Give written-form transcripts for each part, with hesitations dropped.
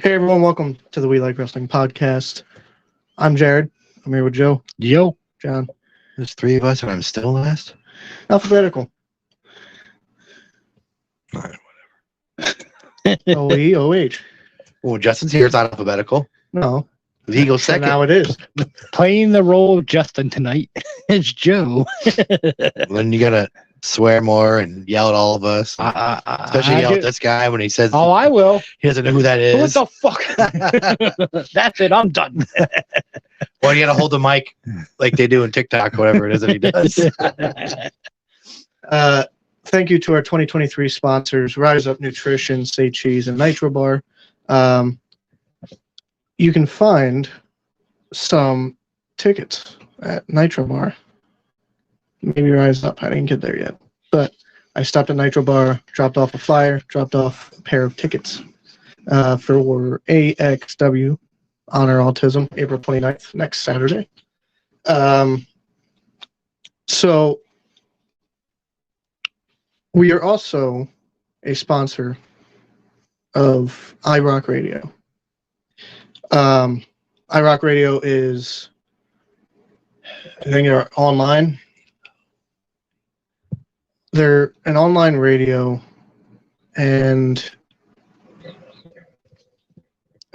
Hey everyone, welcome to the We Like Wrestling podcast. I'm Jared. I'm here with Joe, Yo. John. There's three of us and I'm still last? Alphabetical. All right, O-E, O-H. Well, Justin's here. It's not alphabetical. No. He goes So second. now it is. Playing the role of Justin tonight is Joe. Then you gotta swear more and yell at all of us. Especially yell at this guy when he says I will. he doesn't know who that is. What the fuck? That's it. I'm done. Well, you gotta hold the mic like they do in TikTok, whatever it is that he does. Thank you to our 2023 sponsors, Rise Up Nutrition, Say Cheese, and Nitro Bar. You can find some tickets at Nitro Bar. Maybe Rise Up. I didn't get there yet. But I stopped at Nitro Bar, dropped off a flyer, dropped off a pair of tickets for AXW, Honor Autism, April 29th, next Saturday. So we are also a sponsor of iRock Radio. iRock Radio is, I think, they're online. They're an online radio, and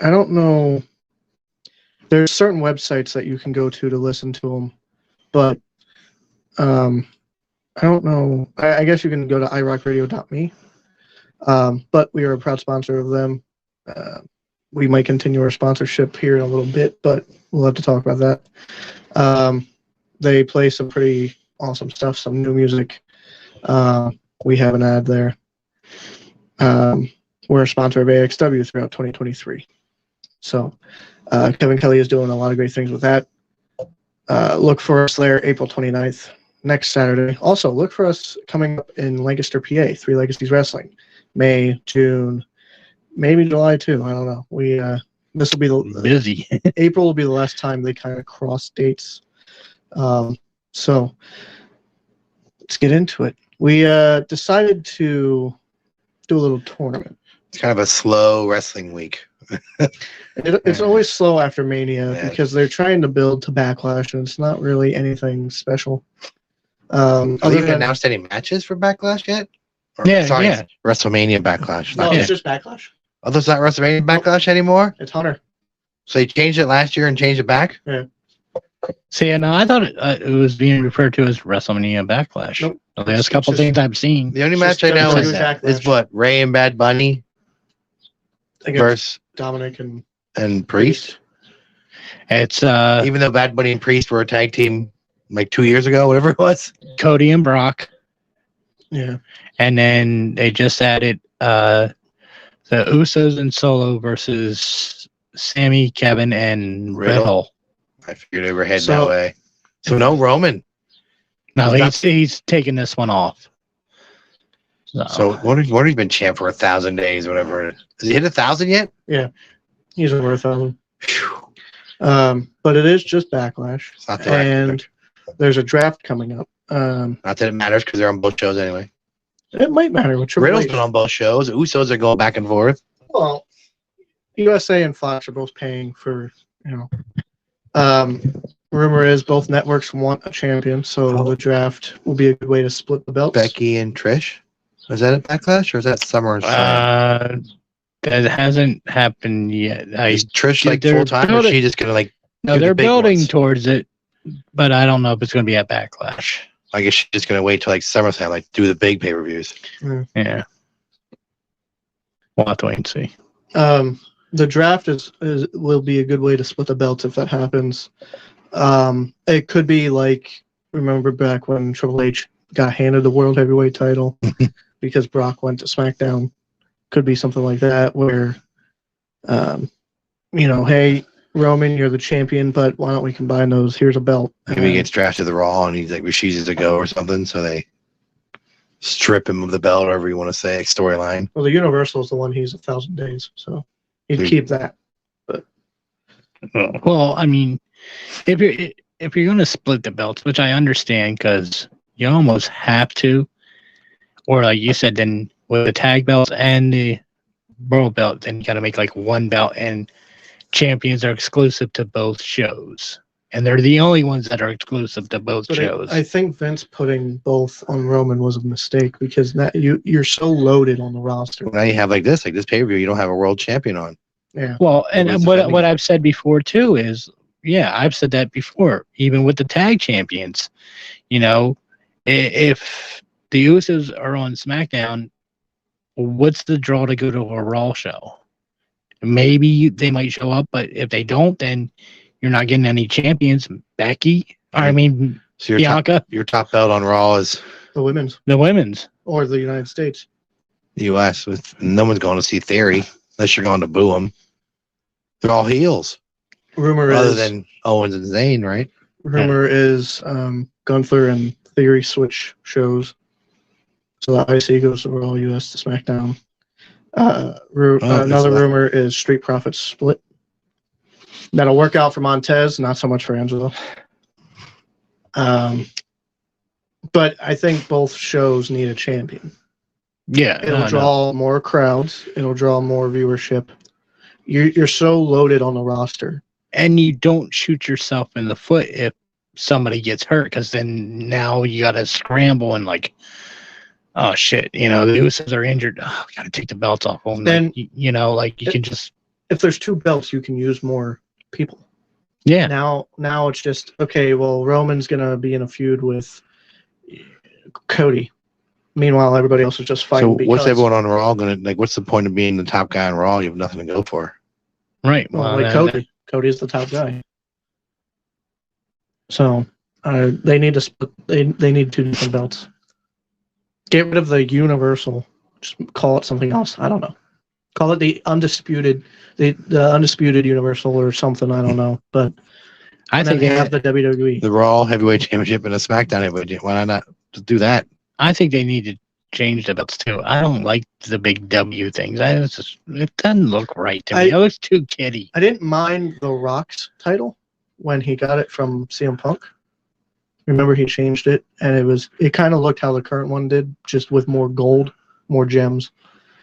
I don't know. There's certain websites that you can go to listen to them, but I don't know. I guess you can go to irockradio.me, but we are a proud sponsor of them. We might continue our sponsorship here in a little bit, but we'll have to talk about that. They play some pretty awesome stuff, some new music. We have an ad there. We're a sponsor of AXW throughout 2023. So Kevin Kelly is doing a lot of great things with that. Look for us there April 29th, next Saturday. Also, look for us coming up in Lancaster, PA, Three Legacies Wrestling, May, June, maybe July too. I don't know. This will be Busy. April will be the last time they kind of cross dates. So let's get into it. We decided to do a little tournament. It's kind of a slow wrestling week. It's always slow after Mania because they're trying to build to Backlash, and it's not really anything special. Have they even announced any matches for Backlash yet? Yeah. WrestleMania Backlash. No, it's just Backlash. Oh, there's not WrestleMania Backlash anymore? It's Hunter. So they changed it last year and changed it back? Yeah. See, no, I thought it was being referred to as WrestleMania Backlash. Nope. There's a couple things I've seen. The only match I know is what? Ray and Bad Bunny versus Dominic and Priest. It's even though Bad Bunny and Priest were a tag team like 2 years ago, whatever it was. Cody and Brock. Yeah. And then they just added the Usos and Solo versus Sammy, Kevin, and Riddle. I figured they were heading that way. So no Roman. No, he's taking this one off. So what have you been champ for 1,000 days, whatever? Has he hit 1,000 yet? Yeah. He's over 1,000. But it is just Backlash. It's not the and there's a draft coming up. Not that it matters because they're on both shows anyway. It might matter what Riddle's been on both shows. Usos are going back and forth. Well, USA and Fox are both paying for, rumor is both networks want a champion, so the draft will be a good way to split the belts. Becky and Trish. Is that a Backlash or is that Summer? That hasn't happened yet. Is Trish full time or is she just gonna No, they're building towards it, but I don't know if it's gonna be at Backlash. I guess she's just gonna wait till SummerSlam, do the big pay-per-views. Yeah. We'll have to wait and see. The draft will be a good way to split the belts if that happens. It could be remember back when Triple H got handed the World Heavyweight title because Brock went to SmackDown. Could be something like that where, hey, Roman, you're the champion, but why don't we combine those? Here's a belt. Maybe he gets drafted to the Raw and he refuses to go or something, so they strip him of the belt, or whatever you want to say, storyline. Well, the Universal is the one he's 1,000 days, so he'd keep that. But well, I mean, if you're going to split the belts, which I understand because you almost have to, or like you said, then with the tag belts and the world belt, then you got to make like one belt, and champions are exclusive to both shows, and they're the only ones that are exclusive to both But shows. I think Vince putting both on Roman was a mistake because that you're so loaded on the roster. Now you have like this pay-per-view, you don't have a world champion on. Yeah. Well, and Nobody's what defending it. I've said before too is, yeah, I've said that before, even with the tag champions. You know, if the Usos are on SmackDown, what's the draw to go to a Raw show? Maybe they might show up, but if they don't, then you're not getting any champions. Becky, I mean So Bianca, your top belt on Raw is The women's the women's. or the United States. the U.S. With no one's going to see Theory unless you're going to boo them. They're all heels, Rumor other is than Owens and Zayn, right? Gunther and Theory switch shows. So the IC goes to Raw, US to SmackDown. Another rumor is Street Profits split. That'll work out for Montez, not so much for Angelo. But I think both shows need a champion. Yeah, It'll draw more crowds. It'll draw more viewership. You're so loaded on the roster. and you don't shoot yourself in the foot if somebody gets hurt, because then now you got to scramble and like, oh shit, the Usos are injured. Oh, we got to take the belts off them. Then you can just, if there's two belts, you can use more people. yeah. Now it's just okay. Well, Roman's gonna be in a feud with Cody. Meanwhile, everybody else is just fighting. So what's everyone on Raw gonna like? What's the point of being the top guy on Raw? You have nothing to go for. Right. Well, like Cody. Cody's the top guy. So they need to split. They need two different belts. Get rid of the Universal. Just call it something else. I don't know. Call it the undisputed, the undisputed Universal or something. I don't know. But I think they they have the WWE. The Raw Heavyweight Championship and a SmackDown Heavyweight. Why not just do that? I think they need to change the belts too. I don't like the big W things. It doesn't look right to me. It looks too kiddie. I didn't mind The Rock's title when he got it from CM Punk. Remember, he changed it, and it kind of looked how the current one did, just with more gold, more gems.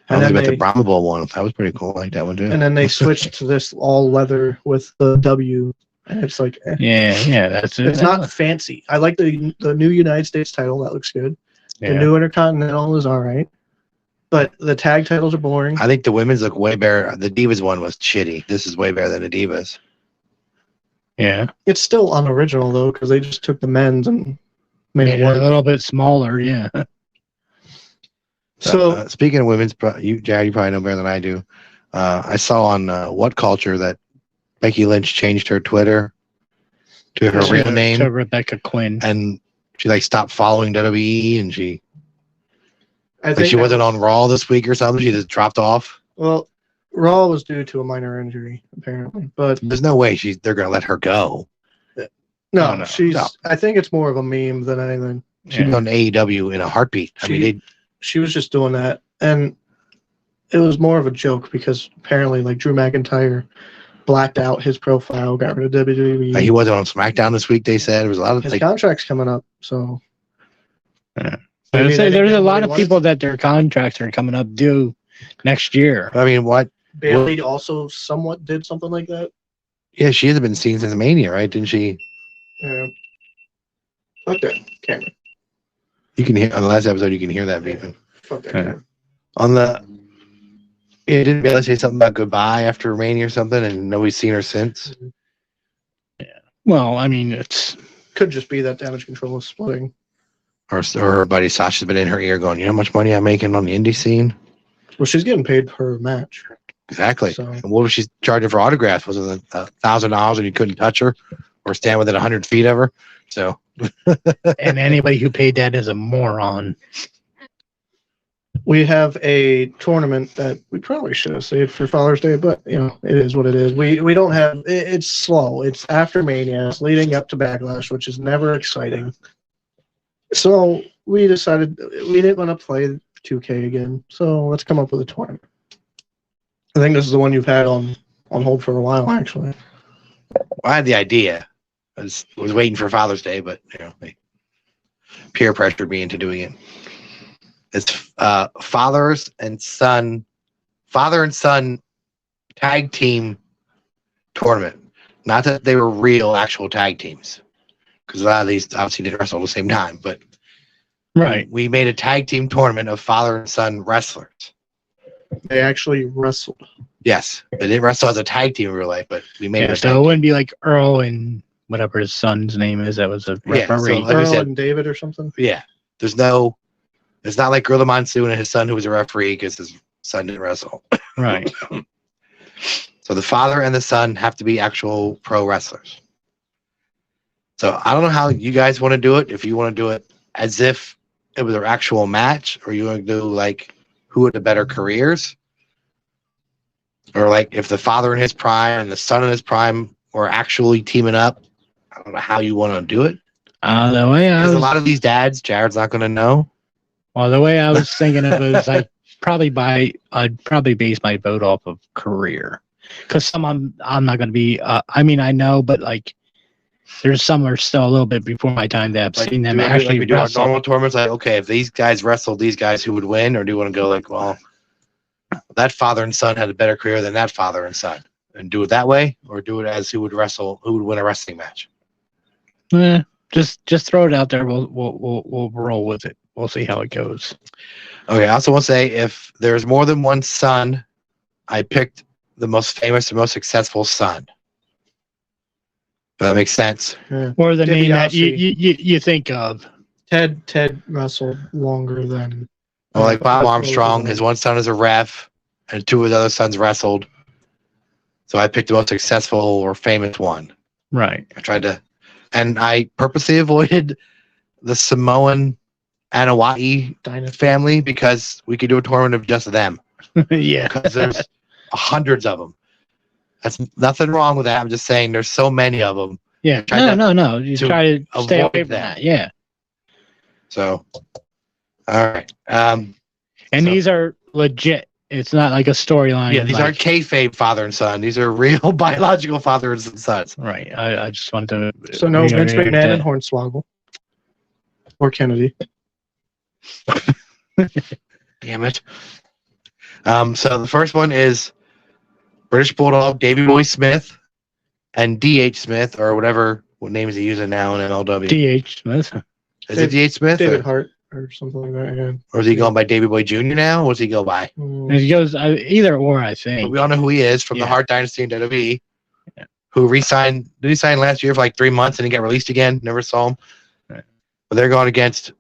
I don't think about the Brahma Bull one. That was pretty cool. I like that one too. And then they switched to this all leather with the W, and it's like, Yeah, that's it. it's not fancy. I like the new United States title. That looks good. Yeah. The new Intercontinental is all right, but the tag titles are boring. I think the women's look way better. The Divas one was shitty. This is way better than the Divas. Yeah. It's still unoriginal though, because they just took the men's and made Made it it a work. little bit smaller. Yeah. So Speaking of women's, Jared, you probably know better than I do. I saw on What Culture that Becky Lynch changed her Twitter to her real name, to Rebecca Quinn. and she like stopped following WWE, and she I think she wasn't on Raw this week or something. She just dropped off. Well, Raw was due to a minor injury apparently, but There's no way they're gonna let her go. No, she's. no. I think it's more of a meme than anything. She'd be on AEW in a heartbeat. I mean, She was just doing that, and it was more of a joke because apparently, like Drew McIntyre blacked out his profile, got rid of WWE. he wasn't on SmackDown this week. They said there was a lot of His contract's coming up, so. I Maybe would say they didn't there's get a what lot he of wanted. people that their contracts are coming up due next year. I mean, what? Bailey also somewhat did something like that. Yeah, she hasn't been seen since Mania, right? Didn't she? Yeah. Fuck that camera. You can hear on the last episode. You can hear that beeping. Fuck that Yeah. camera. On the, didn't Bailey say something about goodbye after Mania or something, and nobody's seen her since? Well, I mean, it's Could just be that Damage Control is splitting. Or her buddy Sasha's been in her ear going, "You know how much money I'm making on the indie scene?" Well, she's getting paid per match. Exactly. So- And what was she charging for autographs? Was it $1,000 and you couldn't touch her or stand within 100 feet of her? So and anybody who paid that is a moron. We have a tournament that we probably should have saved for Father's Day, but it is what it is. We don't have it's slow. It's after Mania, it's leading up to Backlash, which is never exciting. So we decided we didn't want to play 2K again. So let's come up with a tournament. I think this is the one you've had on hold for a while, actually. I had the idea. I was waiting for Father's Day, but they peer pressured me into doing it. It's fathers and son father and son tag team tournament. Not that they were real actual tag teams, because a lot of these obviously didn't wrestle at the same time, but Right. we made a tag team tournament of father and son wrestlers. They actually wrestled. Yes, they didn't wrestle as a tag team in real life, but we made Yeah, it. so it wouldn't be like Earl and whatever his son's name is. That was a Yeah, so, referee. like I Earl said- and David or something. Yeah, it's not like Gorilla Monsoon and his son who was a referee because his son didn't wrestle. Right. So the father and the son have to be actual pro wrestlers. So I don't know how you guys want to do it. If you want to do it as if it was an actual match, or you want to do like who had the better careers, or like if the father in his prime and the son in his prime were actually teaming up. I don't know how you want to do it. The way I Because was, a lot of these dads, Jared's not going to know. well, the way I was thinking of it was like I'd probably base my vote off of career, because some I'm not going to be. I mean, I know, but like there's some are still a little bit before my time that I've Like, seen them do actually we do our wrestle. normal tournaments? Like, okay, if these guys wrestled these guys, who would win? Or do you want to go like, well, that father and son had a better career than that father and son, and do it that way, or do it as who would win a wrestling match? Just throw it out there. We'll roll with it. We'll see how it goes. Okay. I also want to say, if there's more than one son, I picked the most famous and most successful son. Does that make sense? Yeah. Or the name that DiBiase. you think of. Ted wrestled longer than. Well, like Bob That's Armstrong, what it his one son is a ref, and two of his other sons wrestled. So I picked the most successful or famous one. Right. I tried to, and I purposely avoided the Samoan Anawa'i Dynasty. family because we could do a tournament of just them. Yeah. Because there's hundreds of them. That's nothing wrong with that. I'm just saying there's so many of them. Yeah. Try No. You to try to stay avoid away from that. that. Yeah. So, all right. And So- these are legit. It's not like a storyline. Yeah, these aren't kayfabe father and son. These are real biological father and sons. right. I just wanted to. So no Vince reiterate McMahon that. and Hornswoggle. Or Kennedy. Damn it. So the first one is British Bulldog, Davey Boy Smith, and D.H. Smith, or what name is he using now in MLW? D.H. Smith. Is it D.H. Smith? David Or, Hart or something like that. Yeah. or is he going by Davey Boy Jr. now? What's he go by? It goes either or. I But think. we all know who he is from the Yeah. Hart Dynasty in WWE. Yeah. Who re-signed? Did he sign last year for like 3 months and he got released again? Never saw him. Right. But they're going against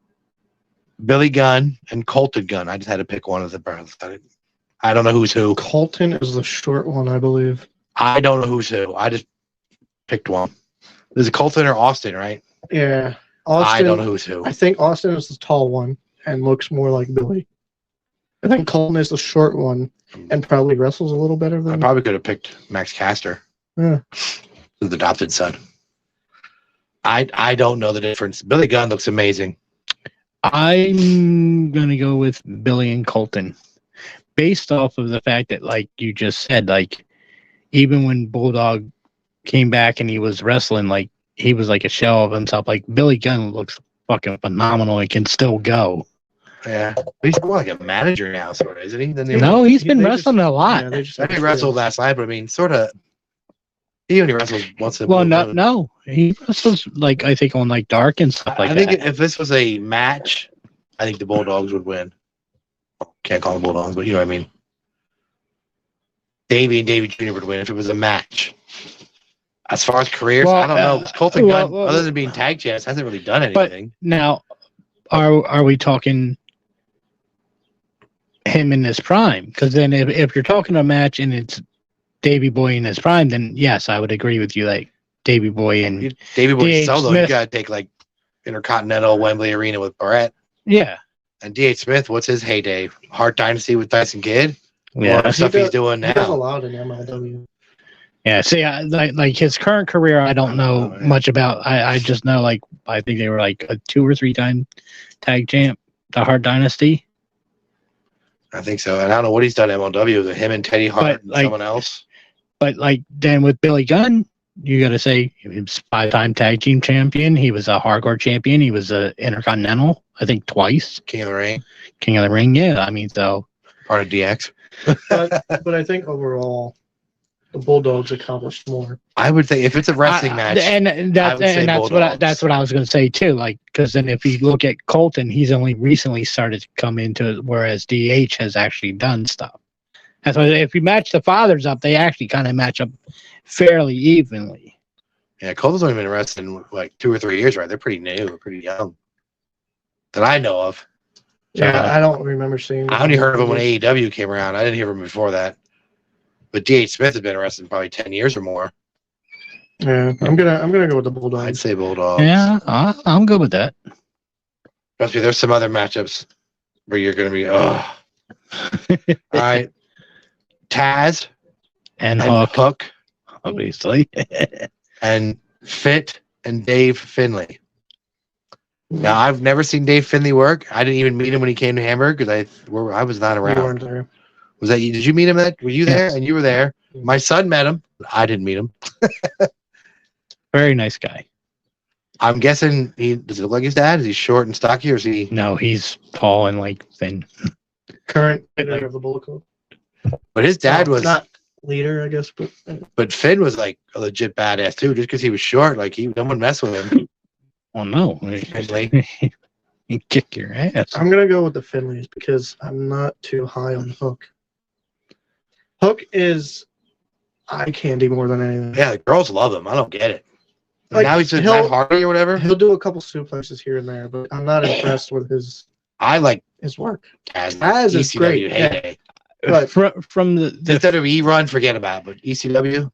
Billy Gunn and Colton Gunn. I just had to pick one of the brothers. I don't know who's who. Colton is the short one, I believe. I don't know who's who. I just picked one. There's a Colton or Austin, right? Yeah. Austin, I don't know who's who. I think Austin is the tall one and looks more like Billy. I think Colton is the short one and probably wrestles a little better I than. probably could have picked Max Caster, Yeah. his adopted son. I don't know the difference. Billy Gunn looks amazing. I'm gonna go with Billy and Colton, based off of the fact that, like you just said, like even when Bulldog came back and he was wrestling, like he was like a shell of himself. Like Billy Gunn looks fucking phenomenal and can still go. Yeah, but he's more like a manager now, sort of, isn't he? Than No, he's been they wrestling a lot. Yeah, they just I think he wrestled last night, but I mean, sort of. He only wrestles once in a Well, blue moon. no, he wrestles like I think on like Dark and stuff like I think that. if this was a match, I think the Bulldogs would win. Can't call them Bulldogs, but you know what I mean. Davey and Davey Jr. would win if it was a match. As far as careers, Well, I don't know. Colton Gunn, well, other than being tag champs, hasn't really done But- anything. Now, are we talking him in his prime? Because then if you're talking a match and it's Davey Boy in his prime, then yes, I would agree with you. Like Davey Boy and Davey Boy D.H. solo, you Smith. got to take like Intercontinental Wembley Arena with Barrett. yeah, And D.H. Smith, what's his heyday? Hart Dynasty with Tyson Kidd? yeah. Or the stuff he's doing He does a now? lot in MLW. Yeah, see, like his current career, I don't know yeah. much about. I just know like I think they were like a 2 or 3-time tag champ, the Hart Dynasty. I think so. And I don't know what he's done at MLW. Is it him and Teddy Hart But, and like- someone else? But like then with Billy Gunn, you got to say he was 5-time tag team champion. He was a hardcore champion. He was a Intercontinental, I think twice, King of the Ring, King of the Ring. Yeah, I mean, so part of DX. But I think overall, the Bulldogs accomplished more. I would say if it's a wrestling match, and I would say Bulldogs. that's what I was going to say too. Like, because then if you look at Colton, he's only recently started to come into it, whereas DH has actually done stuff. That's why if you match the fathers up, they actually kind of match up fairly evenly. Yeah, Colton's only been wrestling like 2 or 3 years, right? They're pretty new, or pretty young, that I know of. Yeah, I don't remember seeing. I only heard of him when AEW came around. I didn't hear of him before that. But D.H. Smith has been wrestling probably 10 years or more. Yeah, I'm gonna go with the I'd Bulldogs. say Bulldogs. Yeah, I'm good with that. Trust me, there's some other matchups where you're going to be, oh. All right. Taz And and Hook obviously. and Fit and Dave Finlay. Now, I've never seen Dave Finlay work. I didn't even meet him when he came to Hamburg because I was not You around. weren't there. Was that you? Did you meet him? Were you there? Yes. And you were there. My son met him. I didn't meet him. Very nice guy. I'm guessing does it look like his dad? Is he short and stocky, or is he? No, he's tall and like thin. Current leader of the Bullet Club. But his dad was not leader, I guess, but But Finn was like a legit badass too, just because he was short. Like no one messed with him. Oh no, Finlay. he kick your ass. I'm gonna go with the Finleys because I'm not too high on Hook. Hook is eye candy more than anything. Yeah, the girls love him. I don't get it. Like, now he's just Matt Hardy or whatever. He'll do a couple suplexes here and there, but I'm not impressed with his work. Taz is great. Heyday. But from the WWE run, forget about it. But ECW.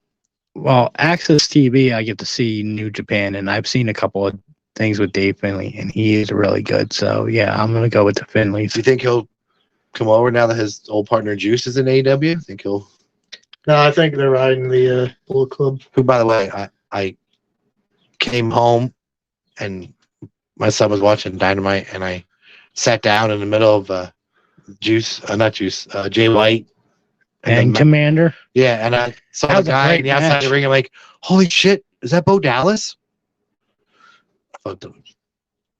Well, Access TV, I get to see New Japan, and I've seen a couple of things with Dave Finlay, and he is really good. So yeah, I'm gonna go with the Finleys. Do you think he'll come over now that his old partner Juice is in AEW? Think he'll? No, I think they're riding the Bullet Club. Who, by the way, I came home and my son was watching Dynamite, and I sat down in the middle of Jay White And Commander. Yeah, and I saw That the was a guy great in the outside match. the ring. I'm like, holy shit, is that Bo Dallas? I thought it was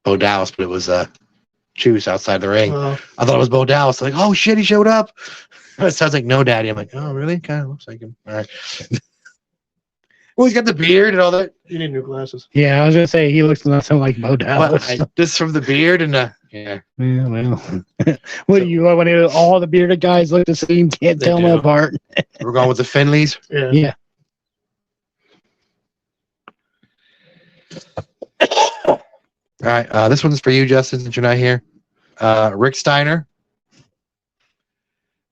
Bo Dallas, but it was Juice outside the ring. I thought it was Bo Dallas. Like, oh shit, he showed up. It sounds like No Daddy. I'm like, oh really? Kind of looks like him. All right. Well, he's got the beard and all that. You need new glasses. Yeah, I was gonna say he looks nothing like Bo Dallas. Well, just from the beard and the yeah. Yeah, well, what do you when all the bearded guys look the same? Can't They tell them do. apart. We're going with the Finleys. Yeah. Yeah, All right, this one's for you, Justin, since you're not here. Rick Steiner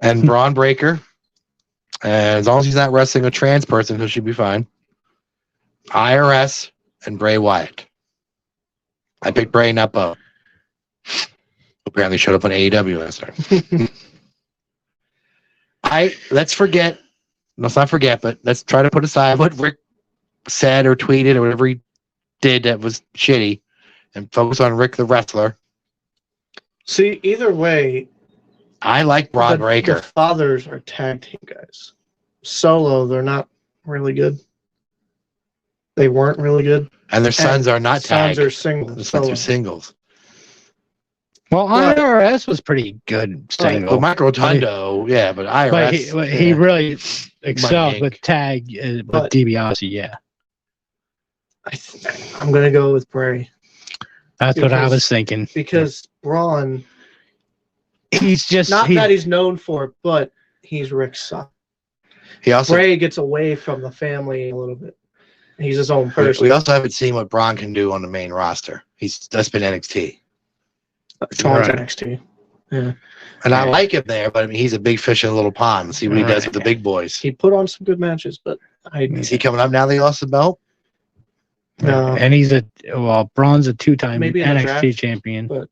and Braun Breaker. And as long as he's not wrestling a trans person, he should be fine. IRS and Bray Wyatt. I picked Bray, not Bo. Apparently showed up on AEW last time. Let's not forget, but let's try to put aside what Rick said or tweeted or whatever he did that was shitty and focus on Rick the wrestler. See, either way, I like Braun the Breaker. fathers are tag team guys. Solo, they're not really good. They weren't really good. And their sons are not Sons tagged. are singles. Their sons solo. are singles. well, But- IRS was pretty good single. But Mike Rotundo, yeah, but IRS. But he really excelled Inc. with tag with But- DiBiase. Yeah, I'm gonna go with Bray that's what I Because- was thinking. because Braun, He's just not that he's known for it, but he's Rick's son. He also Bray gets away from the family a little bit. He's his own person. we also haven't seen what Braun can do on the main roster. That's been NXT. Sean's Right. NXT. Yeah, And I like him there, but I mean he's a big fish in a little pond. See what he does with the big boys. he put on some good matches, but Is he coming up now that he lost the belt? and he's Braun's a two-time Maybe in the NXT draft, champion, but-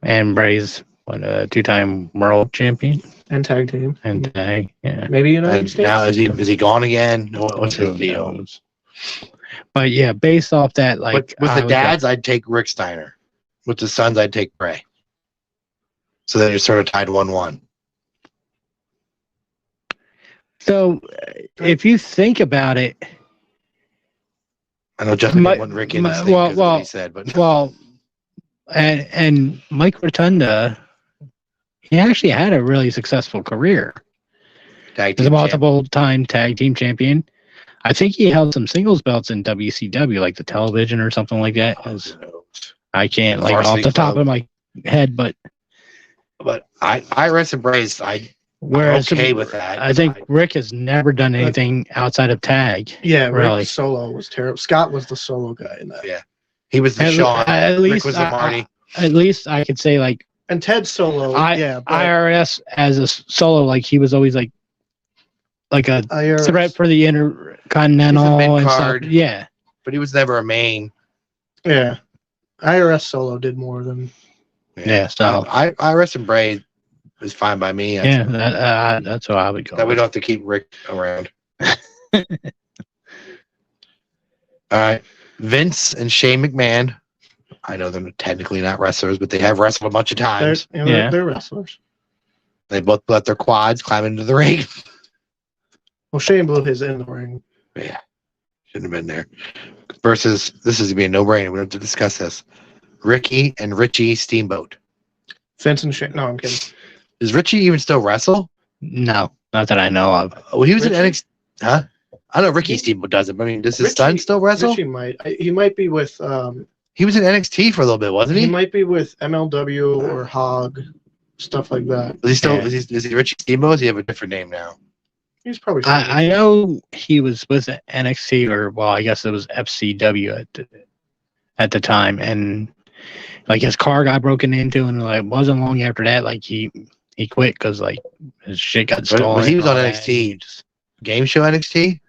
and Bray's a two-time world champion and tag team and tag. Yeah, maybe United And States. now is he gone again? What's his Who deal? knows? But yeah, based off that, like With I the was dads, I'd take Rick Steiner. With the sons, I'd take Bray. So then you're sort of tied 1-1. so if you think about it, I know Justin My- didn't want Rick in this my- thing well- 'cause of what well- he said, but well, and Mike Rotunda, he actually had a really successful career. Tag He's a team champ. multiple-time tag team champion. I think he held some singles belts in WCW, like the television or something like that. I can't like off Varsity the top Club. of my head, but Iris and Brace, I'm okay with that. I think Rick has never done anything outside of tag. Yeah, really. Rick Solo was terrible. Scott was the solo guy in that. Yeah. He was the Shawn. At Rick least was the Marty. At least I could say like And Ted Solo, yeah. But IRS as a solo, like he was always like a IRS, threat for the Intercontinental and stuff. mid-card. Yeah. But he was never a main. yeah. IRS Solo did more than. Yeah, so Iris and Bray is fine by me. yeah, that's what I would go. That we with. don't have to keep Rick around. All right. Vince and Shane McMahon. I know they're technically not wrestlers, but they have wrestled a bunch of times. They're wrestlers. They both let their quads climb into the ring. Well, Shane blew his in the ring. Yeah. Shouldn't have been there. Versus, this is going to be a no-brainer. We don't have to discuss this. Ricky and Richie Steamboat. Vince and Shane. No, I'm kidding. Does Richie even still wrestle? No, not that I know of. Well, he was in Richie? NXT. Huh? I know Ricky Steamboat doesn't, but I mean, does his Richie- son still wrestle? Richie might. He might be with. He was in NXT for a little bit, wasn't He he? might be with MLW or Hog, stuff like that. Is he still? Yeah. Is he Richie Steamboat? Or does he have a different name now? He's probably. I know he was with NXT, or well, I guess it was FCW at the time, and like his car got broken into, and like wasn't long after that, like he quit because like his shit got stolen. But he was on and all that. NXT. Game show NXT?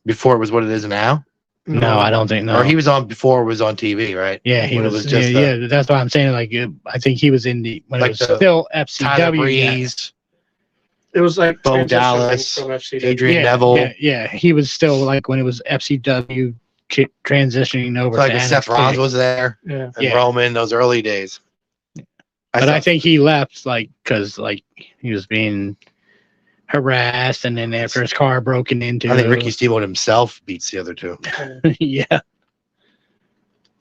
Before it was what it is now? No, I don't think no. Or he was on before it was on TV, right? Yeah, he when it was. was just yeah, that's what I'm saying. Like, I think he was in the when Like it was the still Tyler FCW. Breeze, It was like Bo transitioning Dallas, from FCW. Adrian Yeah, Neville. yeah, he was still like when it was FCW transitioning over Like to when Seth NXT. Rollins was there Yeah. and Yeah. Roman, those early days. But I think he left like because like he was being harassed, and then after his car broken into, I think Ricky Steamboat himself beats the other two. yeah,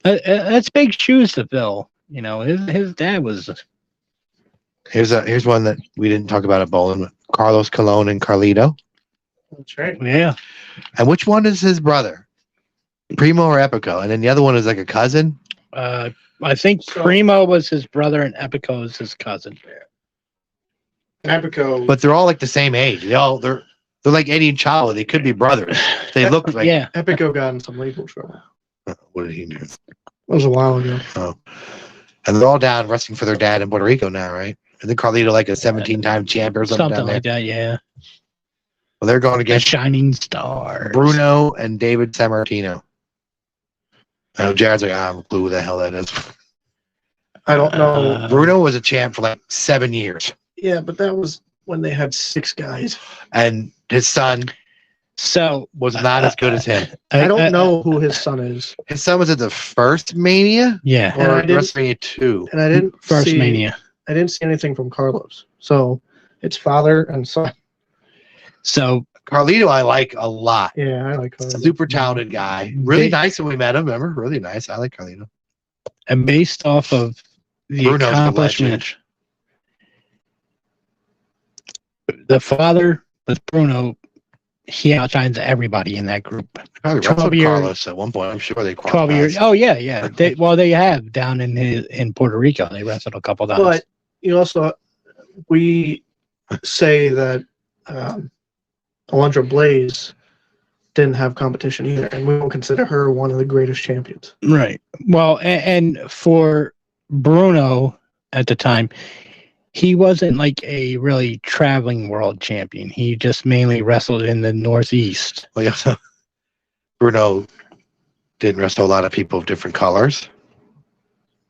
that's big shoes to fill. You know, his dad was. Here's one that we didn't talk about at Bowling. Carlos Colon and Carlito. That's right. Yeah, And which one is his brother? Primo or Epico? And then the other one is like a cousin. I think So- Primo was his brother and Epico was his cousin. Apico. But they're all like the same age. They're like Eddie and Chavo. They could be brothers. They look like. Yeah, Epico got in some legal trouble. What did he do? That was a while ago. Oh. And they're all down wrestling for their dad in Puerto Rico now, right? I think Carlito like a 17-time champ or something, down something there. like that. Yeah, Well, they're going the against shining star. Bruno and David Sammartino. I know Jared's like, I don't know who the hell that is. I don't know. Bruno was a champ for like 7 years. Yeah, but that was when they had 6 guys. And his son So was not as good as him. I don't know who his son is, His son was at the first Mania Yeah, And or I didn't- WrestleMania 2. and I didn't First see, Mania. I didn't see anything from Carlos. So it's father and son. So Carlito, I like a lot. Yeah, I like Carlos. Super talented guy. Really They- nice when we met him. Remember? Really nice. I like Carlito. and based off of the Bruno's the accomplishment, the father with Bruno, he outshines everybody in that group. Probably 12 wrestled years. Carlos at one point. I'm sure they 12 years. Oh yeah, yeah. They have down in Puerto Rico. They wrestled a couple times. But you also, we say that Alundra Blaze didn't have competition either, and we don't consider her one of the greatest champions. Right. Well, and for Bruno at the time, he wasn't like a really traveling world champion. He just mainly wrestled in the Northeast. Well, yeah. Bruno didn't wrestle a lot of people of different colors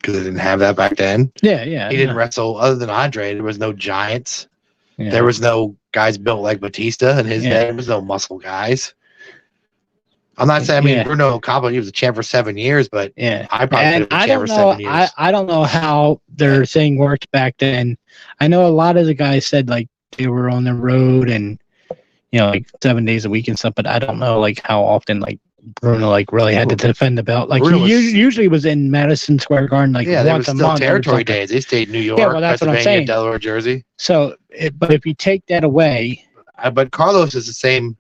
because they didn't have that back then. Yeah, yeah. He didn't wrestle other than Andre. There was no giants. Yeah. There was no guys built like Batista in his Yeah. day. There was no muscle guys. I'm not saying. I mean, Yeah. Bruno Campbell, he was a champ for 7 years, but Yeah. I probably And could have been I champ don't for know. 7 years. I don't know how their thing worked back then. I know a lot of the guys said like they were on the road and like 7 days a week and stuff, but I don't know like how often like Bruno like really had to defend the belt. Like Bruno he was- usually was in Madison Square Garden like Yeah, there was once a still month. or territory something. days. They stayed in New York, Yeah, well, that's what I'm Pennsylvania, saying. Delaware, Jersey. So, but if you take that away, But Carlos is the same.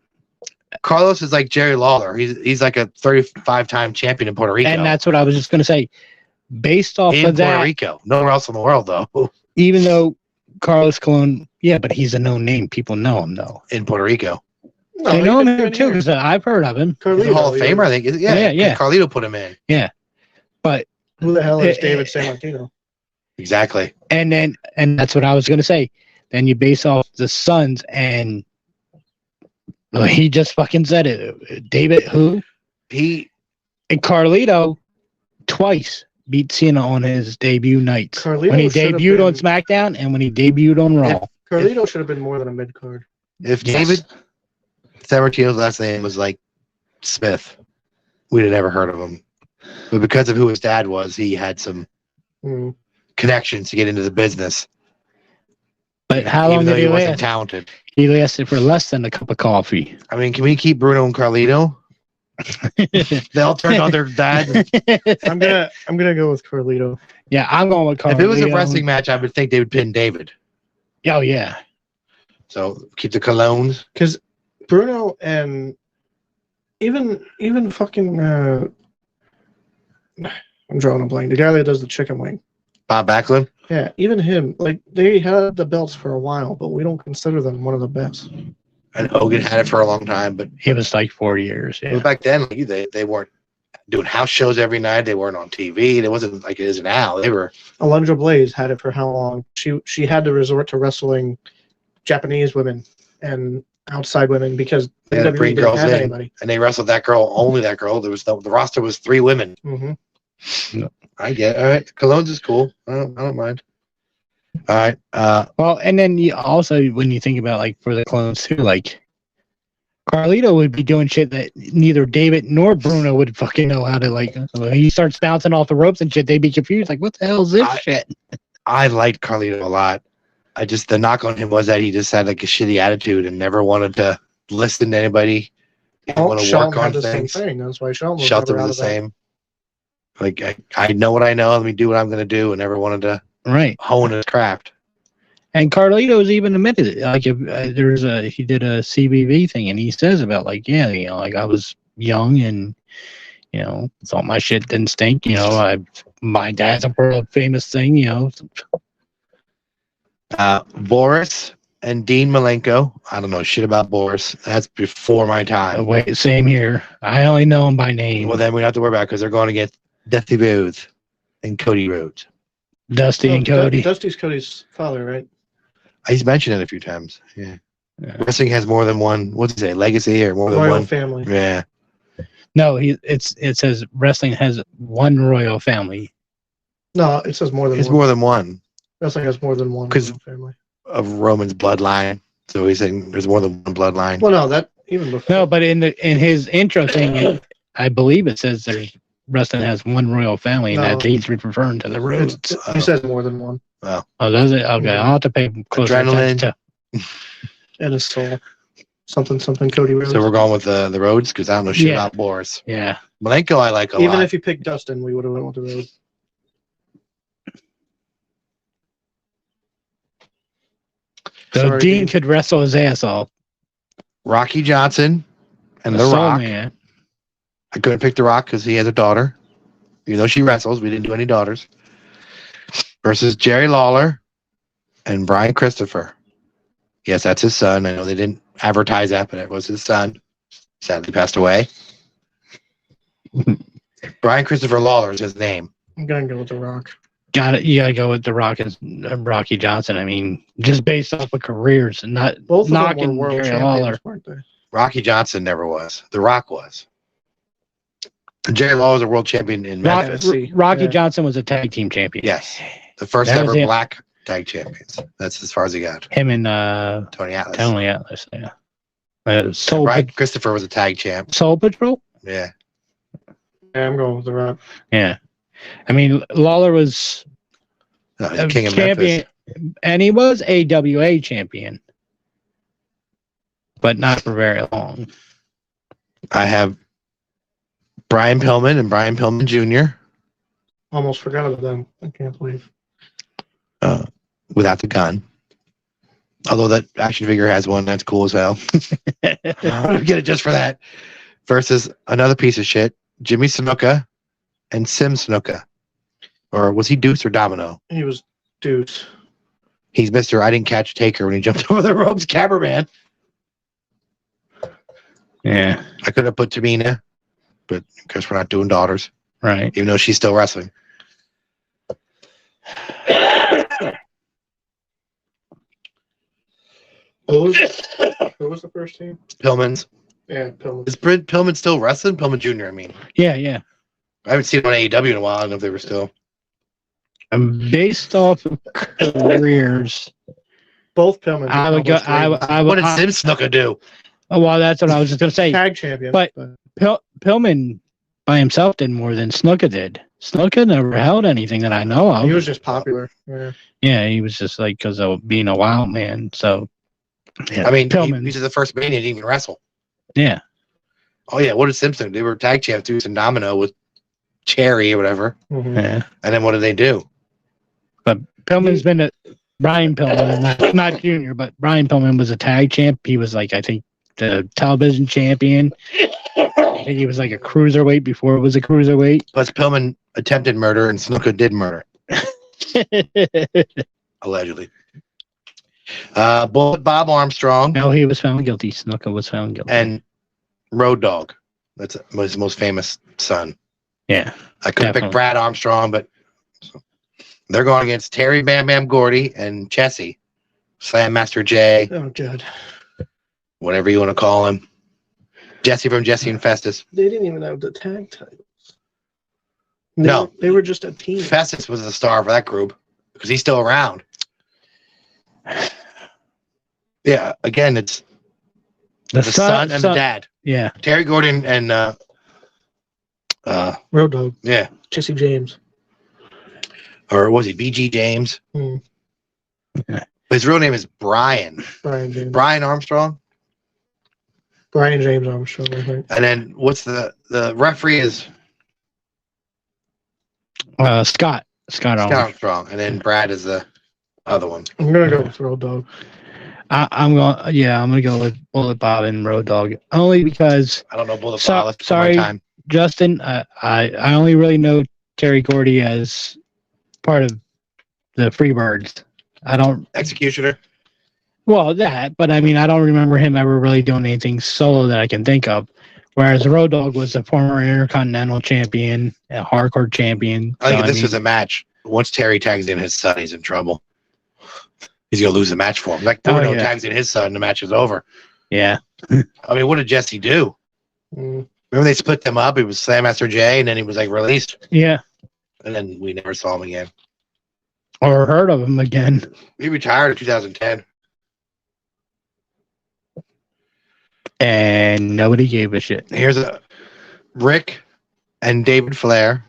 Carlos is like Jerry Lawler. He's like a 35-time champion in Puerto Rico. and that's what I was just going to say. Based off in of Puerto that, Rico. Nowhere else in the world, though. even though Carlos Colon, yeah, but he's a known name. People know him though. In Puerto Rico. No, They know him even here too because I've heard of him. He's a Hall of Carlito, Famer, I think. Yeah, Yeah. Carlito put him in. But Who the hell is Eh, David eh, San Martino? Exactly. and that's what I was going to say. Then you base off the Suns, and he just fucking said it. David who He and Carlito twice beat Cena on his debut nights. Carlito when he should have debuted on been- SmackDown and when he debuted on Raw. Carlito should have been more than a mid card. if Yes. David Sammartino's last name was like Smith, we'd have never heard of him. But because of who his dad was, he had some Mm. connections to get into the business. But how even long though did he he wasn't last? talented. He lasted for less than a cup of coffee. I mean, can we keep Bruno and Carlito? They all turned on their dad. I'm gonna go with Carlito. Yeah, I'm going with Carlito. If it was a wrestling match, I would think they would pin David. Oh yeah. So keep the colognes. Because Bruno and even fucking I'm drawing a blank. The guy that does the chicken wing. Bob Backlund. Yeah, even him. Like they had the belts for a while, but we don't consider them one of the best. And Hogan had it for a long time, but It was like 4 years. Yeah. back then like, they weren't doing house shows every night. They weren't on TV. It wasn't like it is now. They were Alundra Blaze had it for how long? She had to resort to wrestling Japanese women and outside women because They had to WWE bring didn't girls have in. anybody. and they wrestled that girl, only that girl. There was the roster was 3 women. Mm-hmm. I get it. All right. Colognes is cool. I don't mind. All right. Well, and then you also when you think about like for the clones too, like Carlito would be doing shit that neither David nor Bruno would fucking know how to like. When he starts bouncing off the ropes and shit, they'd be confused. Like, what the hell is this shit? I liked Carlito a lot. The knock on him was that he just had like a shitty attitude and never wanted to listen to anybody. Didn't want to Shelton work on had the things. same thing. That's why Shelton was Shelton never was out the of that. same. Like I know what I know. Let me do what I'm going to do, and never wanted to Right. hone his craft. And Carlito's even admitted it. Like, if he did a CBV thing, and he says about like, yeah, you know, like I was young and you know thought my shit didn't stink. You know, my dad's a world famous thing. You know, Boris and Dean Malenko. I don't know shit about Boris. That's before my time. wait, same here. I only know him by name. Well, then we don't have to worry about because they're going against Dusty Rhodes and Cody Rhodes. Dusty and No, Cody. Dusty's Cody's father, right? He's mentioned it a few times. Yeah. Yeah. Wrestling has more than one. What's it say? Legacy or more than Royal one? family. Yeah. No, it says wrestling has one royal family. No, it says more than It's one. more than one Wrestling has more than one 'Cause- royal family. of Roman's bloodline. So he's saying there's more than one bloodline. Well, no, that even before. No, but in his intro thing, I believe it says there's wrestling has one royal family, and No. that he's referring to the Rhodes. He says more than one. Oh, does it? Okay, I'll have to pay closer Adrenaline. attention to. And his soul. Something Cody Rhodes. So we're going with the Rhodes because I don't know shit Yeah. about Boris. Yeah, Malenko I like a Even lot. if you picked Dustin, we would have went with the Rhodes. so Sorry, Dean Dean. could wrestle his ass off. Rocky Johnson and The Soul Rock. Man. I couldn't pick The Rock because he has a daughter. Even though she wrestles, we didn't do any daughters. Versus Jerry Lawler and Brian Christopher. Yes, that's his son. I know they didn't advertise that, but it was his son. Sadly passed away. Brian Christopher Lawler is his name. I'm gonna go with the Rock. You gotta go with The Rock and Rocky Johnson. I mean, just based off of careers and not Both of them knocking were world Jerry champions, Lawler. weren't they? Rocky Johnson never was. The Rock was. Jerry Lawler was a world champion in Rock, Memphis. Tennessee. Rocky Yeah. Johnson was a tag team champion. Yes. The first That was ever it. black tag champions. That's as far as he got. Him and Tony Atlas. Tony Atlas. Yeah. Soul, Brian Christopher was a tag champ. Soul Patrol. Yeah. Yeah, I'm going with the Rock. Yeah. I mean, Lawler was No, a King of champion, Memphis. and he was AWA champion, but not for very long. I have Brian Pillman and Brian Pillman Jr. Almost forgot about them. I can't believe. Without the gun. Although that action figure has one, that's cool as hell. Get it just for that. Versus another piece of shit, Jimmy Snuka and Sim Snuka. Or was he Deuce or Domino? He was Deuce. He's Mr. I didn't catch Taker when he jumped over the ropes cameraman. Yeah. I could have put Tamina, but because we're not doing daughters, Right. even though she's still wrestling. Who was the first team? Pillman's. Yeah, Pillman. Is Pillman still wrestling? Pillman Jr., I mean. Yeah, yeah. I haven't seen him on AEW in a while. I don't know if they were still. Based off of careers, Both Pillman. I would go. What did Sim Snuka do? Oh, well, that's what I was just gonna say. Tag champion. But- Pillman by himself did more than Snuka did. Snuka never held anything that I know of. he was just popular. Yeah. Yeah, he was just like because of being a wild man. So, yeah, I mean, Pillman. he's the first man he didn't even wrestle. Yeah, Oh, yeah. What did Simpson? They were tag champs, Deuce and Domino with Cherry or whatever. Mhm. yeah. And then what did they do? Pillman's been a Brian Pillman, not Junior, but Brian Pillman was a tag champ. He was like I think the television champion. I think he was like a cruiserweight before it was a cruiserweight. Plus, Pillman attempted murder and Snuka did murder, allegedly. Bullet Bob Armstrong No, he was found guilty. Snuka was found guilty. and Road Dogg. That's his most famous son. Yeah, I could pick Definitely. Brad Armstrong, but they're going against Terry Bam Bam Gordy and Jesse. Slam Master J, Oh, God. whatever you want to call him. Jesse from Jesse and Festus. They didn't even have the tag titles. No. They were just a team. Festus was the star for that group because he's still around. Yeah, again, it's the son and the dad. Yeah, Terry Gordon and Road Dogg. yeah, Jesse James. or was he BG James? Hmm. His real name is Brian. Brian James. Brian Armstrong. Brian James Armstrong, I think. And then what's the referee is Scott Scott Armstrong. Armstrong, and then Brad is the other one. I'm going to go with Road Dogg. I'm gonna go with Bullet Bob and Road Dogg only because I don't know Bullet So- Bob. That's sorry. my time. Justin, I only really know Terry Gordy as part of the Freebirds. I don't Executioner. but I mean I don't remember him ever really doing anything solo that I can think of. Whereas Road Dogg was a former Intercontinental champion, a hardcore champion. I think So, if this mean, was a match, once Terry tags in his son, he's in trouble. He's gonna lose the match for him. Like Bruno yeah. tags in his son, the match is over. yeah. I mean, what did Jesse do? Mm. Remember they split them up? It was Slam Master J, and then he was like released, Yeah. and then we never saw him again. Or heard of him again. He retired in 2010. And nobody gave a shit. Here's a Rick and David Flair.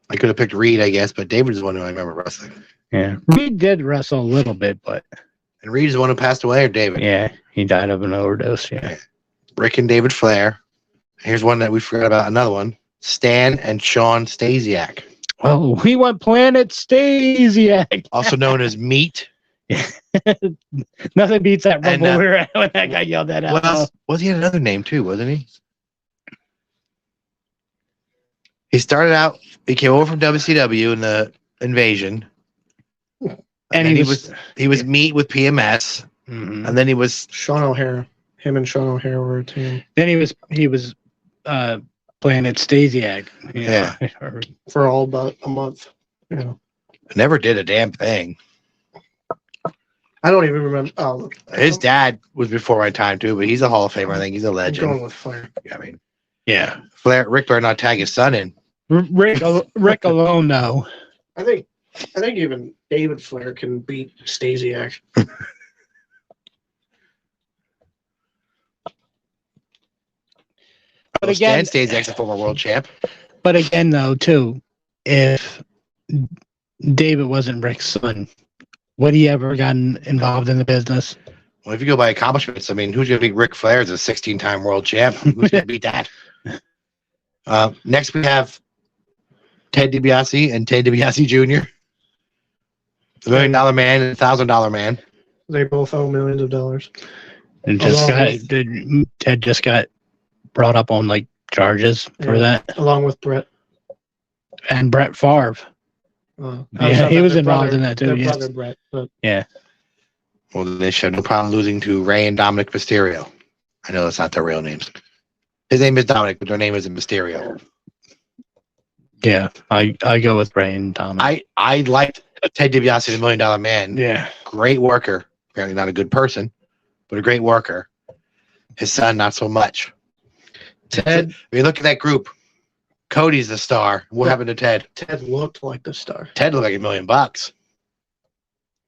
I could have picked Reed, I guess, but David is the one who I remember wrestling. Yeah. Reed did wrestle a little bit, but And Reed is the one who passed away, or David? yeah, he died of an overdose. Yeah. Rick and David Flair. Here's one that we forgot about. Another one. Stan and Sean Stasiak, Oh, we went Planet Stasiak. also known as Meat. Nothing beats that And, rumble we were at when that guy yelled that out. What else? Was he had another name too, wasn't he? He started out. He came over from WCW in the Invasion, And then he was he was Meat with PMS, Mhm. and then he was Sean O'Hare. Him and Sean O'Hare were a team Then he was Planet Stasiak. Yeah. for all about a month. Yeah. never did a damn thing. I don't even remember. Oh, look. His dad was before my time too, but he's a Hall of Famer. I think he's a I'm going legend. with Flair. I mean, Yeah. Rick better not tag his son in. Rick alone though. I think even David Flair can beat Stasiak. But Well, again, Stan Stasiak's a former world champ. But again, though, too, if David wasn't Rick's son, would he ever gotten involved in the business? Well, if you go by accomplishments, I mean, who's going to beat Ric Flair as a 16-time world champ? Who's going to beat that? Next, we have Ted DiBiase and Ted DiBiase Jr., the $1 Million Man and $1,000 Man. They both owe millions of dollars. And Ted just got brought up on like charges for that, along with Brett and Brett Favre. Yeah, he was involved in that too. Their brother Brett, but yeah. Well, they should have no problem losing to Rey and Dominic Mysterio. I know that's not their real names. His name is Dominic, but their name isn't Mysterio. Yeah, I go with Rey and Dominic. I liked Ted DiBiase, the $1 Million Man. Yeah, great worker. Apparently not a good person, but a great worker. His son, not so much. Ted, if you look at that group, Cody's the star. What happened to Ted? Ted looked like the star. Ted looked like $1 million.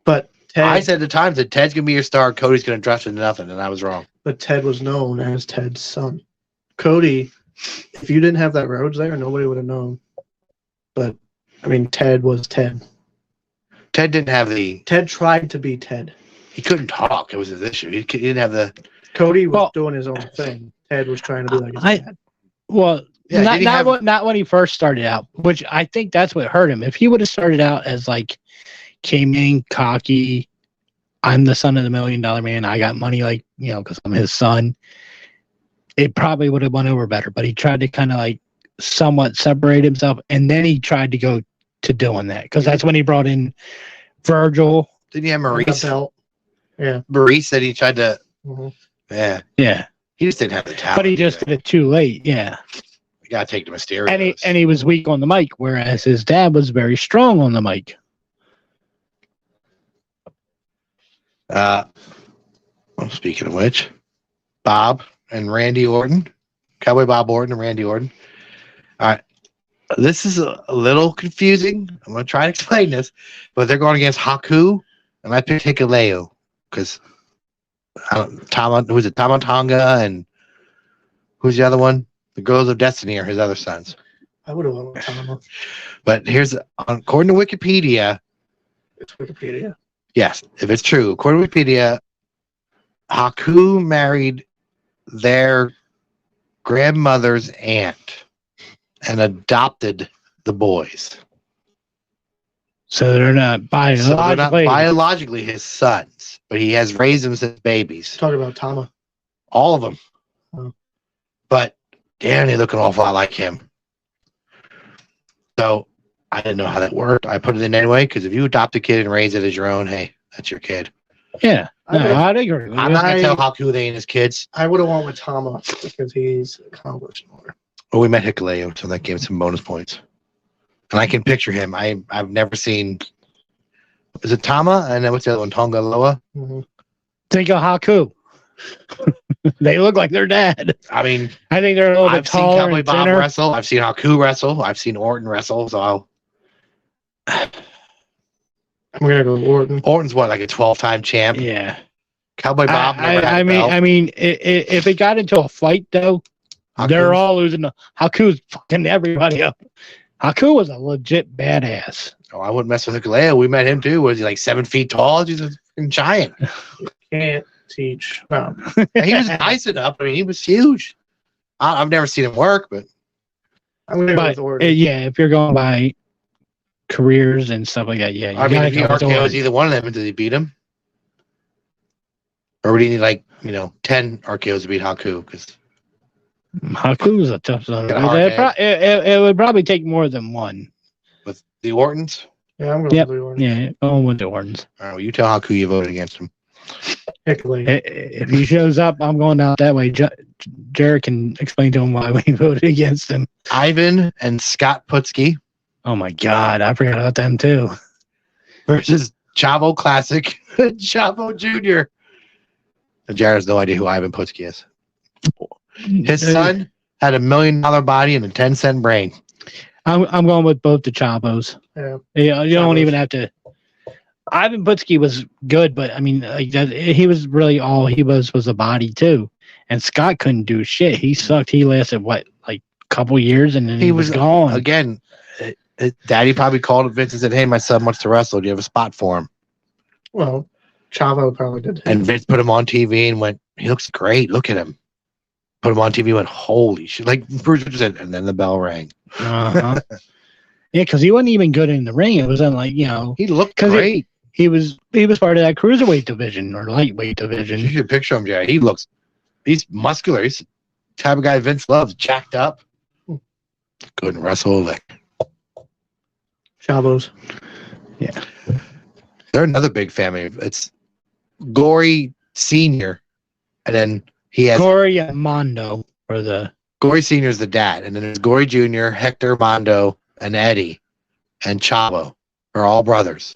But Ted, I said at the time that Ted's gonna be your star. Cody's gonna dress into nothing, and I was wrong. But Ted was known as Ted's son. Cody, if you didn't have that Rhodes there, nobody would have known. But I mean, Ted was Ted. Ted didn't have the. Ted tried to be Ted. He couldn't talk. It was his issue. He didn't have the. Cody was doing his own thing. Ted was trying to be like his dad. Well, yeah, not when he first started out, which I think that's what hurt him. If he would have started out as like came in cocky, I'm the son of the $1 Million Man, I got money, like, you know, because I'm his son, it probably would have went over better. But he tried to kind of like somewhat separate himself, and then he tried to go to doing that because that's when he brought in Virgil. Didn't he have Maurice? Yeah, Maurice said he tried to. Mm-hmm. Yeah. He just didn't have the talent. But he just did it too late. Yeah. You gotta take the Mysterio. And he was weak on the mic, whereas his dad was very strong on the mic. Speaking of which, Bob and Randy Orton, Cowboy Bob Orton and Randy Orton. All right. This is a little confusing. I'm going to try to explain this, but they're going against Haku, and I picked Hikuleo because who's it? Tama Tonga, and who's the other one? The Girls of Destiny are his other sons. I would have went with Tama. But here's, according to Wikipedia. It's Wikipedia. Yes, if it's true, according to Wikipedia, Haku married their grandmother's aunt and adopted the boys. So they're not biologically his sons, but he has raised them since babies. Talking about Tama. All of them. Oh. But damn, they look an awful lot like him. So I didn't know how that worked. I put it in anyway, because if you adopt a kid and raise it as your own, hey, that's your kid. Yeah. I'd agree. I'm not going to tell Haku they ain't his kids. I would have went with Tama because he's accomplished more. Well, we met Hikuleo, so that gave some bonus points. And I can picture him. I've never seen. Is it Tama? And then what's the other one? Tonga Loa? Mm-hmm. Think of Haku. They look like their dad. I mean, I think they're a little bit taller. I've seen Cowboy Bob wrestle. I've seen Haku wrestle. I've seen Orton wrestle. So I'm gonna go with Orton. Orton's what, like a 12-time champ? Yeah. Cowboy Bob. I mean, if it got into a fight though, they're all losing. Haku's fucking everybody up. Haku was a legit badass. Oh, I wouldn't mess with Hikuleo. We met him too. Was he like 7 feet tall? He's a fucking giant. You can't teach. He was nice enough. I mean, he was huge. I've never seen him work, but I'm gonna go with Orton. Yeah, if you're going by careers and stuff like that, yeah. I mean, if he RKO's either one of them, did he beat him? Or would he need 10 RKOs to beat Haku? Because Haku was a tough son. It would probably take more than one. With the Ortons? Yeah, I'm going with the Ortons. Yeah, going with the Ortons. All right, well, you tell Haku you voted against him. If he shows up, I'm going out that way. Jared can explain to him why we voted against him. Ivan and Scott Putski. Oh my God, I forgot about them too. Versus Chavo Classic, Chavo Jr. And Jared has no idea who Ivan Putski is. His son had $1 million body and a 10-cent brain. I'm going with both the Chavos. Yeah, you don't even have to. Ivan Putski was good, but I mean, he was really all he was a body too. And Scott couldn't do shit. He sucked. He lasted a couple years, and then he was gone. Again, Daddy probably called Vince and said, "Hey, my son wants to wrestle. Do you have a spot for him?" Well, Chavo probably did. And Vince put him on TV and went, "He looks great. Look at him." put him on TV and went, holy shit. Like Bruce just said, and then the bell rang. Uh-huh. Yeah, because he wasn't even good in the ring. It was on like, He looked great. He was part of that cruiserweight division or lightweight division. You should picture him, Jerry. He's muscular. He's the type of guy Vince loves, jacked up. Couldn't wrestle a lick. Chavos. Yeah. They're another big family. It's Gory Sr. And then he has Gory and Mondo for the Gory Sr. is the dad. And then there's Gory Jr., Hector, Mondo, and Eddie, and Chavo are all brothers.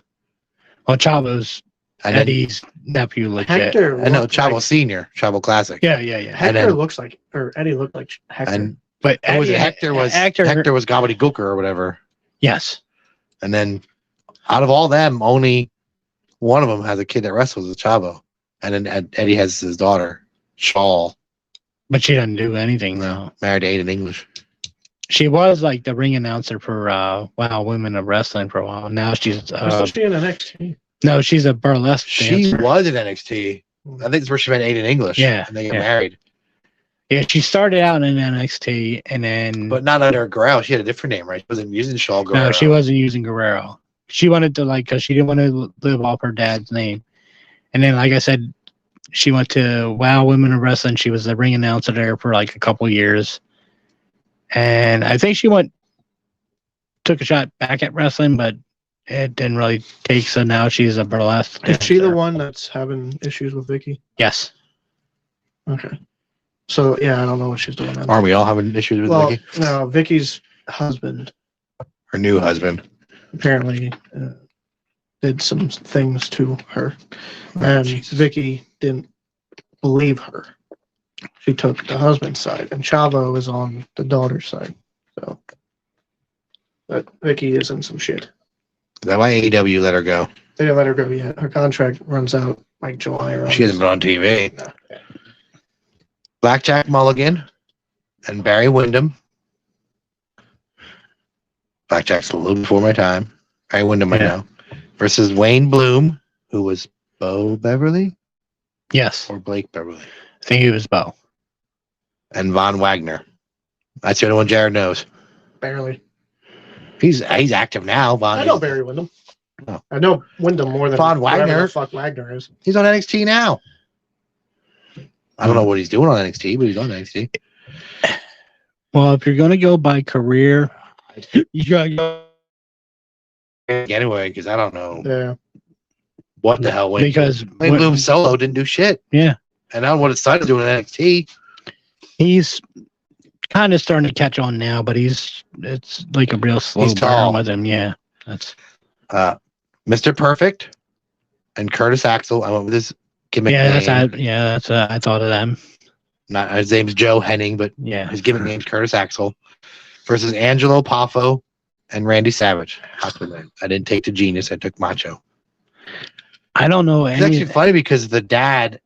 well, Chavo's And Eddie's nephew legit. Hector. I know looked Chavo like- Senior, Chavo Classic. Yeah. Hector then- looks like, or Eddie looked like Hector. And But what was it? Eddie- Hector was Gobbledygooker or whatever. Yes. And then out of all them, only one of them has a kid that wrestles with Chavo. And then Eddie has his daughter, Shawl, But she doesn't do anything though. married to Aiden English. She was like the ring announcer for Wow Women of Wrestling for a while. Now she's Was she in NXT? no, she's a burlesque She dancer. was in NXT. I think that's where she met Aiden English. Yeah, And they got yeah. married. Yeah, she started out in NXT and then But not under Guerrero. She had a different name, right? She wasn't using Shawl Guerrero. no, she wasn't using Guerrero. She wanted to because she didn't want to live off her dad's name. And then, like I said, she went to Wow Women of Wrestling. She was the ring announcer there for like a couple years. And I think she took a shot back at wrestling, but it didn't really take. So now she's a burlesque. Is she the dancer. one that's having issues with Vicky? Yes. Okay. So yeah, I don't know what she's doing. Then. Aren't we all having issues with Well, Vicky? no, Vicky's husband Her new husband. apparently did some things to her, and Vicky didn't believe her. She took the husband's side, and Chavo is on the daughter's side. So, but Vicky is in some shit. Is that why AEW let her go? They didn't let her go yet. Her contract runs out like July or She hasn't been on TV. No. Blackjack Mulligan and Barry Windham. Blackjack's a little before my time. Barry Windham, I Yeah. know. Versus Wayne Bloom, who was Bo Beverly Yes. or Blake Beverly, I think it was Bo. and Von Wagner. That's the only one Jared knows. Barely. He's active now. Von. I know Barry Windham. No. I know Windham more than Von whoever Wagner. the fuck Wagner is. He's on NXT now. I don't know what he's doing on NXT, but he's on NXT. Well, if you're going to go by career, you got to go Anyway, because I don't know Yeah. what the hell Wayne. because Wayne Bloom solo didn't do shit. Yeah. And I don't know what it started doing in NXT. he's kind of starting to catch on now, but it's like a real slow He's tall. burn with him. Yeah. That's Mr. Perfect and Curtis Axel. I went with his gimmick yeah, name. that's I thought of them. Not his name's Joe Henning, but Yeah. his gimmick name's Curtis Axel. Versus Angelo Poffo and Randy Savage. I didn't take the Genius. I took Macho. I don't know It's any. actually funny because the dad,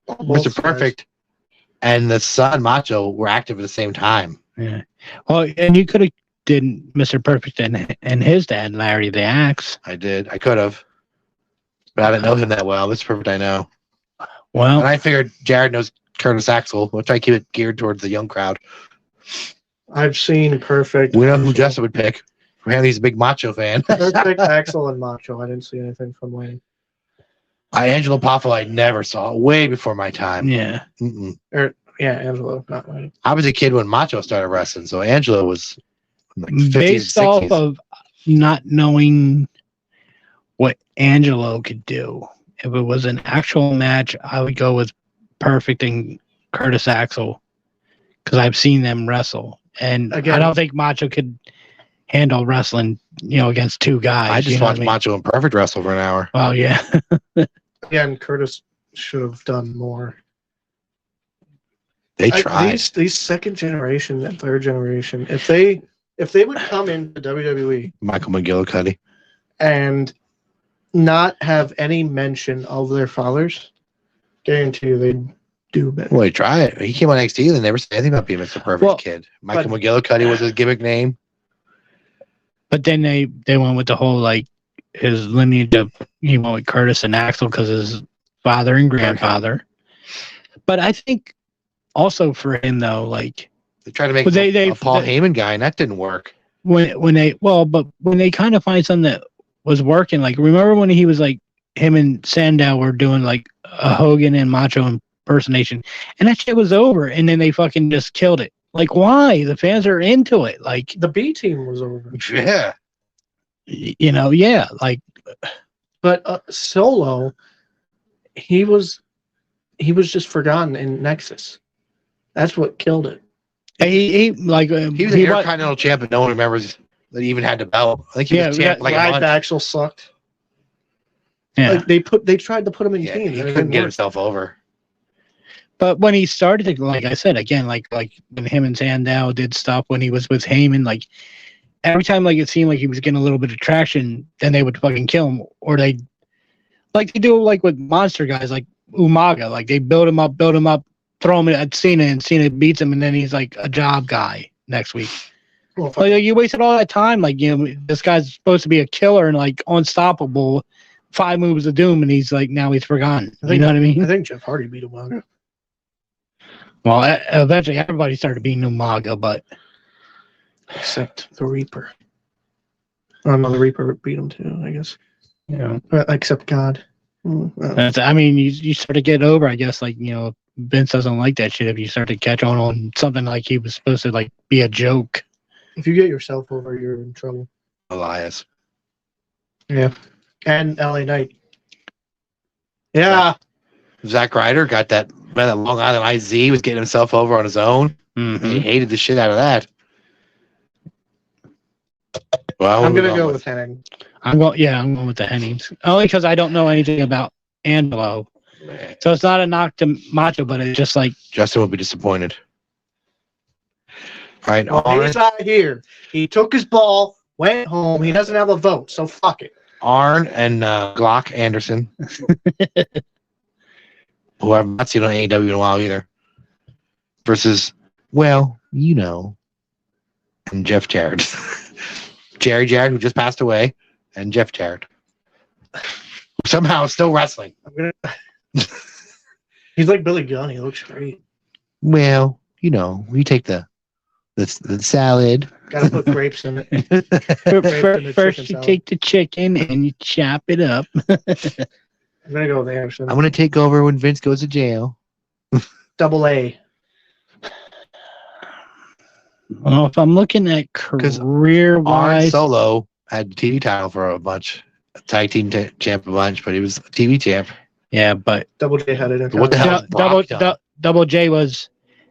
Both Mr. sides. Perfect, and the son Macho were active at the same time. Yeah. Well, and you could have did Mr. Perfect and his dad Larry the Axe. I did. I could have. But I didn't know him that well. Mr. Perfect I know. And Well, I figured Jared knows Curtis Axel. We'll try to keep it geared towards the young crowd. I've seen Perfect. We know who Justin would pick. Man, he's a big Macho fan. Perfect, Axel, and Macho. I didn't see anything from Wayne. Angelo Poffo I never saw. Way before my time. yeah. Mm-mm. Yeah, Angelo, not Wayne. I was a kid when Macho started wrestling, so Angelo was like 50s, Based 60s. off of not knowing what Angelo could do, if it was an actual match, I would go with Perfect and Curtis Axel because I've seen them wrestle, and Again- I don't think Macho could handle wrestling, against two guys. I just you know what watched I mean? Macho and Perfect wrestle for an hour. Well, yeah, Again, Curtis should have done more. They tried. These second generation and third generation, if they would come into WWE Michael McGillicuddy. and not have any mention of their fathers, guarantee you they'd do better. Well, he tried. He came on NXT and they never said anything about being Mr. Perfect Well, kid. Michael McGillicuddy was his gimmick name. but then they went with the whole like his lineage of he went with Curtis and Axel because his father and grandfather. But I think also for him though, like They tried to make But a Paul Heyman guy, and that didn't work. when they kind of find something that was working, like remember when he was like him and Sandow were doing like a Hogan and Macho impersonation, and that shit was over, and then they fucking just killed it. Like why? The fans are into it. Like The B team was over. Yeah. Yeah, like But Solo, he was just forgotten in Nexus. That's what killed it. he like He was an Intercontinental champ, but no one remembers that he even had the belt. I think he was champ like a Live month. Axel sucked. yeah. Like they tried to put him in Yeah, teams. he and it couldn't didn't get work. himself over. But when he started to, like I said again, like when him and Sandow did stuff when he was with Heyman, like every time like it seemed like he was getting a little bit of traction, then they would fucking kill him, or they like they do like with monster guys like Umaga, like they build him up, throw him at Cena, and Cena beats him, and then he's like a job guy next week. Well, Like you wasted all that time, like this guy's supposed to be a killer and like unstoppable, 5 moves of doom, and he's like now he's forgotten. You know what I mean? I think Jeff Hardy beat Umaga. Well, eventually everybody started being Umaga, but Except the Reaper. Oh no, the Reaper beat him too, I guess. Except God. that's, I mean, you start to get over, I guess, like, Vince doesn't like that shit if you start to catch on something like he was supposed to like be a joke. If you get yourself over, you're in trouble. Elias. Yeah. And LA Knight. Yeah. Zack Ryder got that Long Island IZ, was getting himself over on his own. Mm-hmm. He hated the shit out of that. Well, I'm gonna go with Hennig. I'm going with the Hennings. Only because I don't know anything about Angelo. So it's not a knock to Macho, but it's just like Justin will be disappointed. All right, Well, he's out of here. He took his ball, went home. He doesn't have a vote, so fuck it. Arn and Glock Anderson, who I've not seen on AEW in a while either, versus, and Jeff Jarrett. Jerry Jarrett, who just passed away, and Jeff Jarrett, who somehow is still wrestling. He's like Billy Gunn. He looks great. Well, we take the salad. Gotta put grapes in it. first you take the chicken and you chop it up. I'm gonna go with Anderson. I'm going to take over when Vince goes to jail. Double A. Well, if I'm looking at career Arn wise, Solo had the TV title for a bunch, tag team champ a bunch, but he was a TV champ. yeah, but Double J had it. What the hell? Double J was,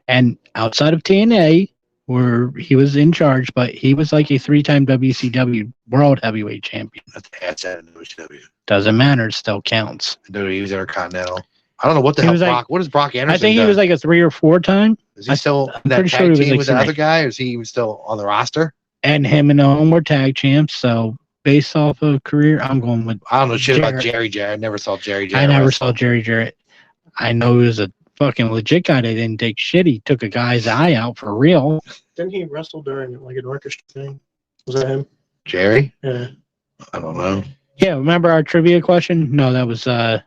and outside of TNA, where he was in charge, but he was like a 3-time WCW World Heavyweight Champion. That's at WCW. Doesn't matter, it still counts. He was Intercontinental. I don't know what the He hell was like- Brock. What does Brock Anderson? I think he done? was like a 3 or 4 time, Is he still I'm in that pretty sure tag he was team like with the three. other guy, or is he still on the roster? and him and Owen were tag champs. So based off of career, I'm going with. I don't know shit about Jarrett. Jerry Jarrett. I never saw Jerry Jarrett. I never wrestle. saw Jerry Jarrett. I know he was a fucking legit guy. They didn't take shit. He took a guy's eye out for real. Didn't he wrestle during like an orchestra thing? Was that him? Jerry. Yeah. I don't know. Yeah, remember our trivia question? No, that was It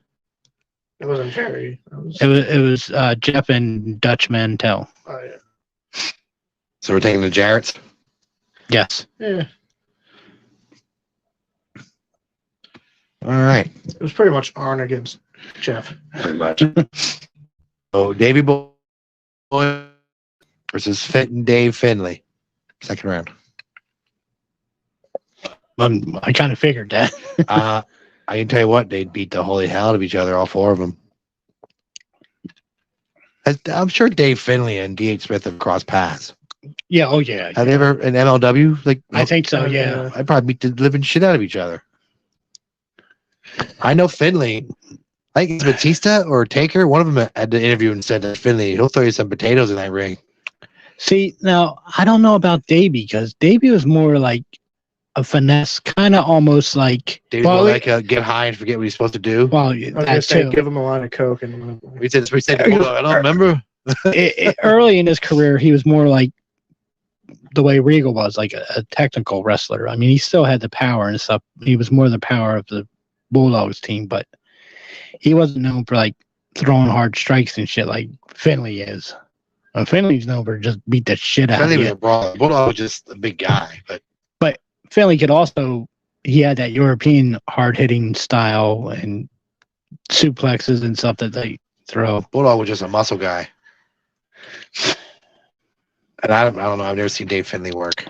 wasn't Jerry. it was Jeff and Dutch Mantel. Oh yeah. So we're taking the Jarretts. Yes. Yeah. All right. It was pretty much Arn against Jeff. Pretty much. So Davey Boy versus Dave Finlay. Second round. I kind of figured that. I can tell you what, they'd beat the holy hell out of each other, all 4 of them. I'm sure Dave Finlay and D.H. Smith have crossed paths. Yeah. Oh yeah. Have they ever in MLW? Like, I think so. Yeah. I'd probably beat the living shit out of each other. I know Finlay. I think it's Batista or Taker. One of them had the interview and said that Finlay, he'll throw you some potatoes in that ring. See, now I don't know about Davey because Davey was more like a finesse, kind of almost like. Dave's more like get high and forget what he's supposed to do. Well, I was gonna that say too. give him a line of coke and We said I don't remember. Early in his career, he was more like the way Regal was, like a technical wrestler. I mean, he still had the power and stuff. He was more the power of the Bulldogs team, but he wasn't known for like throwing hard strikes and shit like Finlay is. Finley's known for just beat the shit out Finley of was you. a brawler. Bulldog was just a big guy, but Finley could also, he had that European hard hitting style and suplexes and stuff that they throw. Bulldog was just a muscle guy. And I don't know. I've never seen Dave Finley work.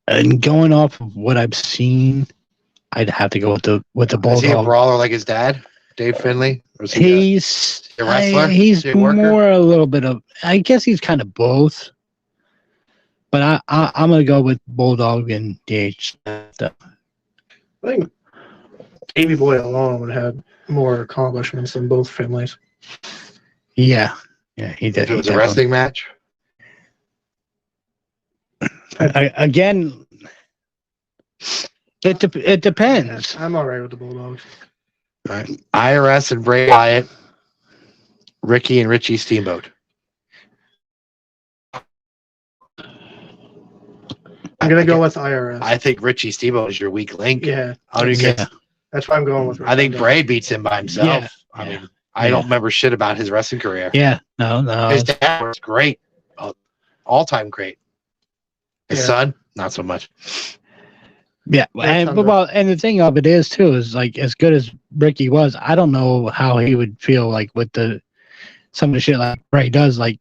And going off of what I've seen, I'd have to go with the Bulldog. Is he a brawler like his dad, Dave Finley? Or is he He's a wrestler? He's Is he a worker? more a little bit of. I guess he's kind of both. But I'm gonna go with Bulldog and DH stuff. I think Davey Boy alone would have more accomplishments than both Finleys. Yeah, he did. If it was a wrestling match? Again, it depends. I'm all right with the Bulldogs. All right. IRS and Bray Wyatt, Ricky and Richie Steamboat. I'm going to go with IRS. I think Richie Steamboat is your weak link. Yeah, I don't even get- that's why I'm going with I think Bray beats him by himself. Yeah. I mean, I don't remember shit about his wrestling career. Yeah, no. His dad was great. All-time great. His Yeah. son, not so much. Yeah, and the thing of it is too is like as good as Ricky was, I don't know how he would feel like with some of the shit like Bray does, like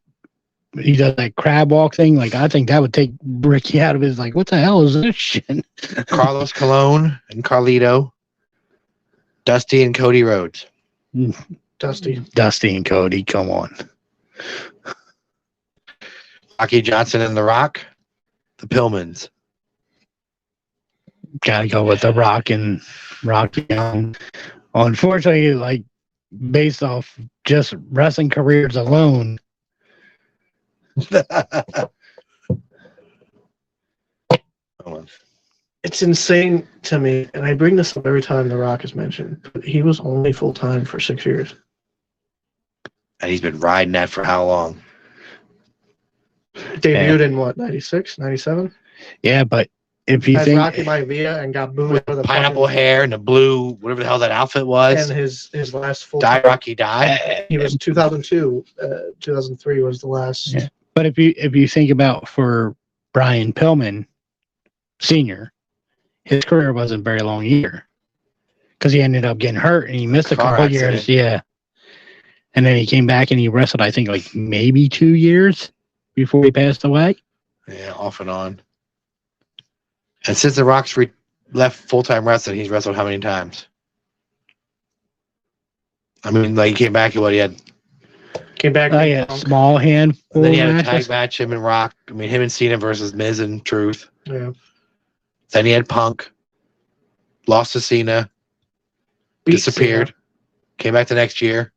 he does that crab walk thing. Like I think that would take Ricky out of his like, what the hell is this shit? Carlos Colon and Carlito, Dusty and Cody Rhodes. Dusty and Cody, come on. Rocky Johnson and The Rock, the Pillmans. Gotta go with the Rock and Rocky. Unfortunately, like based off just wrestling careers alone. It's insane to me, and I bring this up every time The Rock is mentioned, but he was only full-time for 6 years. And he's been riding that for how long? Debuted in what, 96, 97? Yeah, but if you Had think Rocky Maivia and got booed With for the pineapple hair and the blue, whatever the hell that outfit was. And his last full Die Rocky Die. he was 2002. 2003 was the last. Yeah. But if you think about for Brian Pillman Sr., his career wasn't very long either, because he ended up getting hurt and he missed a Car couple accident. years. Yeah, and then he came back and he wrestled, I think, like maybe 2 years before he passed away. Yeah, off and on. And since The Rock's left full-time wrestling, he's wrestled how many times? I mean, like, he came back and what he had. Came back. Oh yeah, small handful. And then he had a matches. tag match, him and Rock. I mean, him and Cena versus Miz and Truth. Yeah. Then he had Punk. Lost to Cena. Beat Disappeared. Cena. Came back the next year.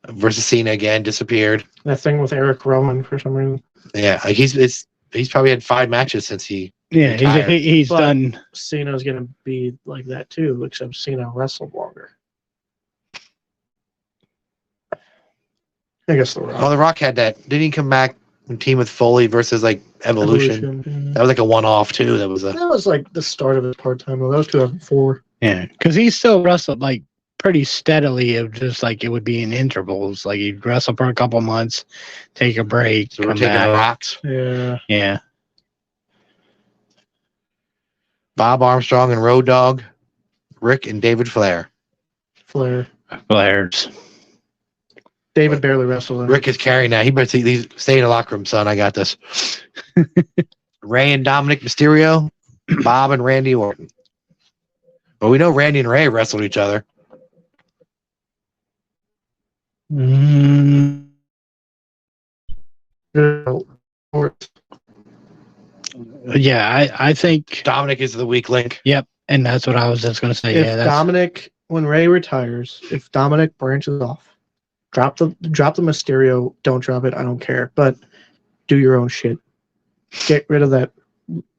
Versus Cena again. Disappeared. That thing with Eric Rowan for some reason. Yeah, like he's probably had 5 matches since he. Yeah, retired. he's But- done. Cena's gonna be like that too, except Cena wrestled longer. I guess The Rock. Oh, The Rock had that. Didn't he come back and team with Foley versus like Evolution? Evolution. That was like a one-off too. That was a. That was like the start of his part-time though. That was 2004. Yeah, because he still wrestled like pretty steadily. Of just like it would be in intervals. Like he'd wrestle for a couple months, take a break, So we're come taking back. The Rocks. Yeah. Yeah, Bob Armstrong and Road Dogg, Rick and David Flair. Flair. Flair's. David barely wrestled. in it. Rick is carrying that. He better stay in the locker room, son. I got this. Ray and Dominic Mysterio, Bob and Randy Orton. Well, we know Randy and Ray wrestled each other. Mm, yeah, I think. Dominic is the weak link. Yep, and that's what I was just gonna say. If Yeah, that's Dominic, when Ray retires, if Dominic branches off, drop the Mysterio. Don't drop it. I don't care. But do your own shit. Get rid of that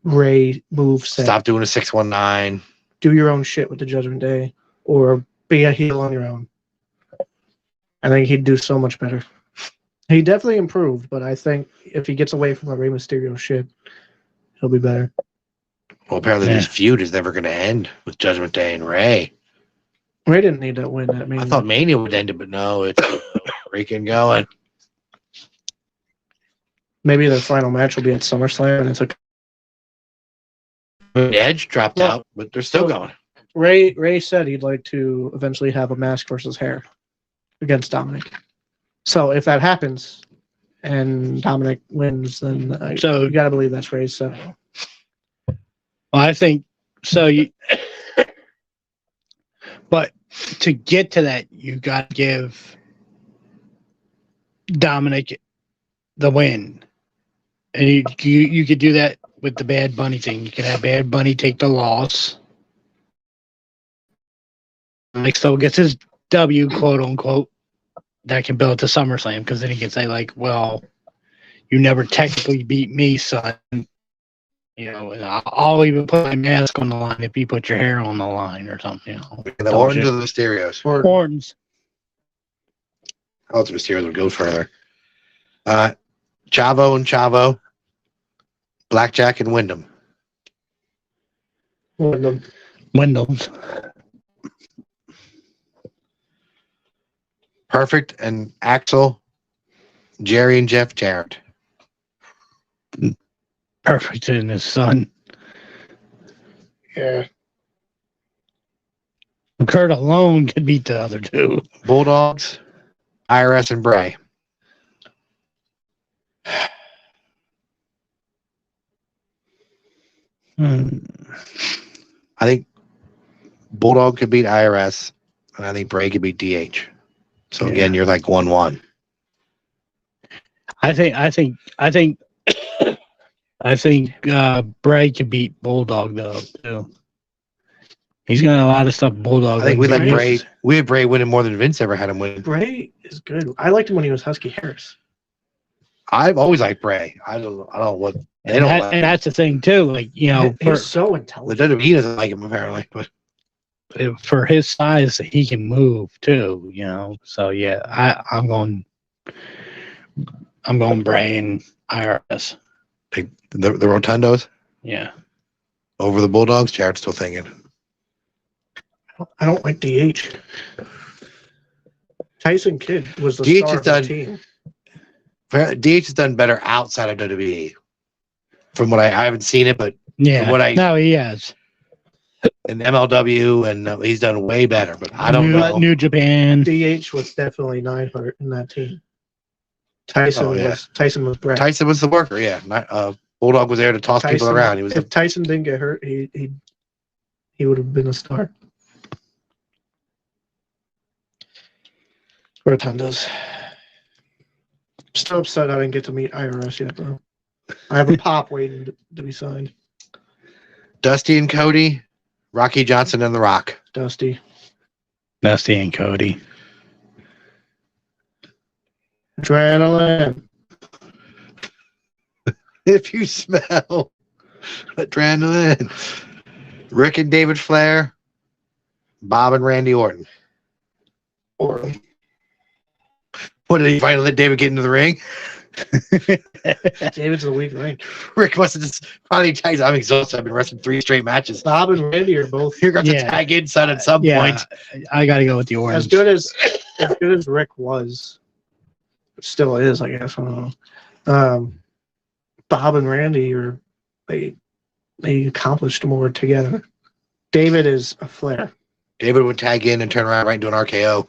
Ray move set. Stop doing a 619. Do your own shit with the Judgment Day, or be a heel on your own. I think he'd do so much better. He definitely improved, but I think if he gets away from the Rey Mysterio shit, he'll be better. Well, apparently Yeah. this feud is never going to end with Judgment Day and Ray. Ray didn't need that win. I mean, I thought Mania would end it, but no, it's freaking going. Maybe their final match will be at SummerSlam, and it's a Edge dropped Well, out, but they're still going. Ray said he'd like to eventually have a mask versus hair against Dominic. So if that happens and Dominic wins, then you got to believe that's Ray's set. Well, I think so. But to get to that, you got to give Dominic the win, and you could do that with the Bad Bunny thing. You can have Bad Bunny take the loss. Like, so gets his W, quote unquote, that can build to SummerSlam, because then he can say, like, well, you never technically beat me, son. You know, and I'll even put my mask on the line if you put your hair on the line or something. You know, The Ortons or the Mysterios? Ortons. I thought the Mysterios would go further. Chavo and Chavo. Blackjack and Wyndham. Wyndham's. Perfect and Axel. Jerry and Jeff Jarrett. Perfect and his son. Yeah. Kurt alone could beat the other two. Bulldogs. IRS and Bray. I think Bulldog could beat IRS, and I think Bray could beat DH. So again, you're like 1-1. I think Bray could beat Bulldog though too. He's got a lot of stuff Bulldog. I think we can let do. Bray. We had Bray winning more than Vince ever had him win. Bray is good. I liked him when he was Husky Harris. I've always liked Bray. I don't know what they don't. And that's the thing too. Like, you know, He's so The intelligent. WWE doesn't like him apparently, but for his size, he can move too. You know, so yeah, I'm going Bray and IRS. the Rotundos Yeah. over the Bulldogs. Jared's still thinking. I don't like DH. Tyson Kidd was the DH star has of the done- team. DH has done better outside of WWE. From what I haven't seen it, but Yeah. From he has. in MLW, and he's done way better. But I don't know. New Japan. DH was definitely 900 in that team. Tyson was Brett. Tyson was the worker. Yeah, Bulldog was there to toss people around. He was. If Tyson didn't get hurt, he would have been a star. Rotundos. Still upset I didn't get to meet IRS yet, though. I have a pop waiting to be signed. Dusty and Cody, Rocky Johnson and The Rock. Dusty. and Cody. Adrenaline. If you smell adrenaline. Rick and David Flair, Bob and Randy Orton. Or What did he finally let David get into the ring? David's the weak link. Rick must have just finally tagged. I'm exhausted. I've been wrestling 3 straight matches. Bob and Randy are both You're going to tag in son at some point. I got to go with the Orange. as good as Rick was, still is, I guess. I don't know. Bob and Randy they accomplished more together. David is a Flair. David would tag in and turn around right into an RKO,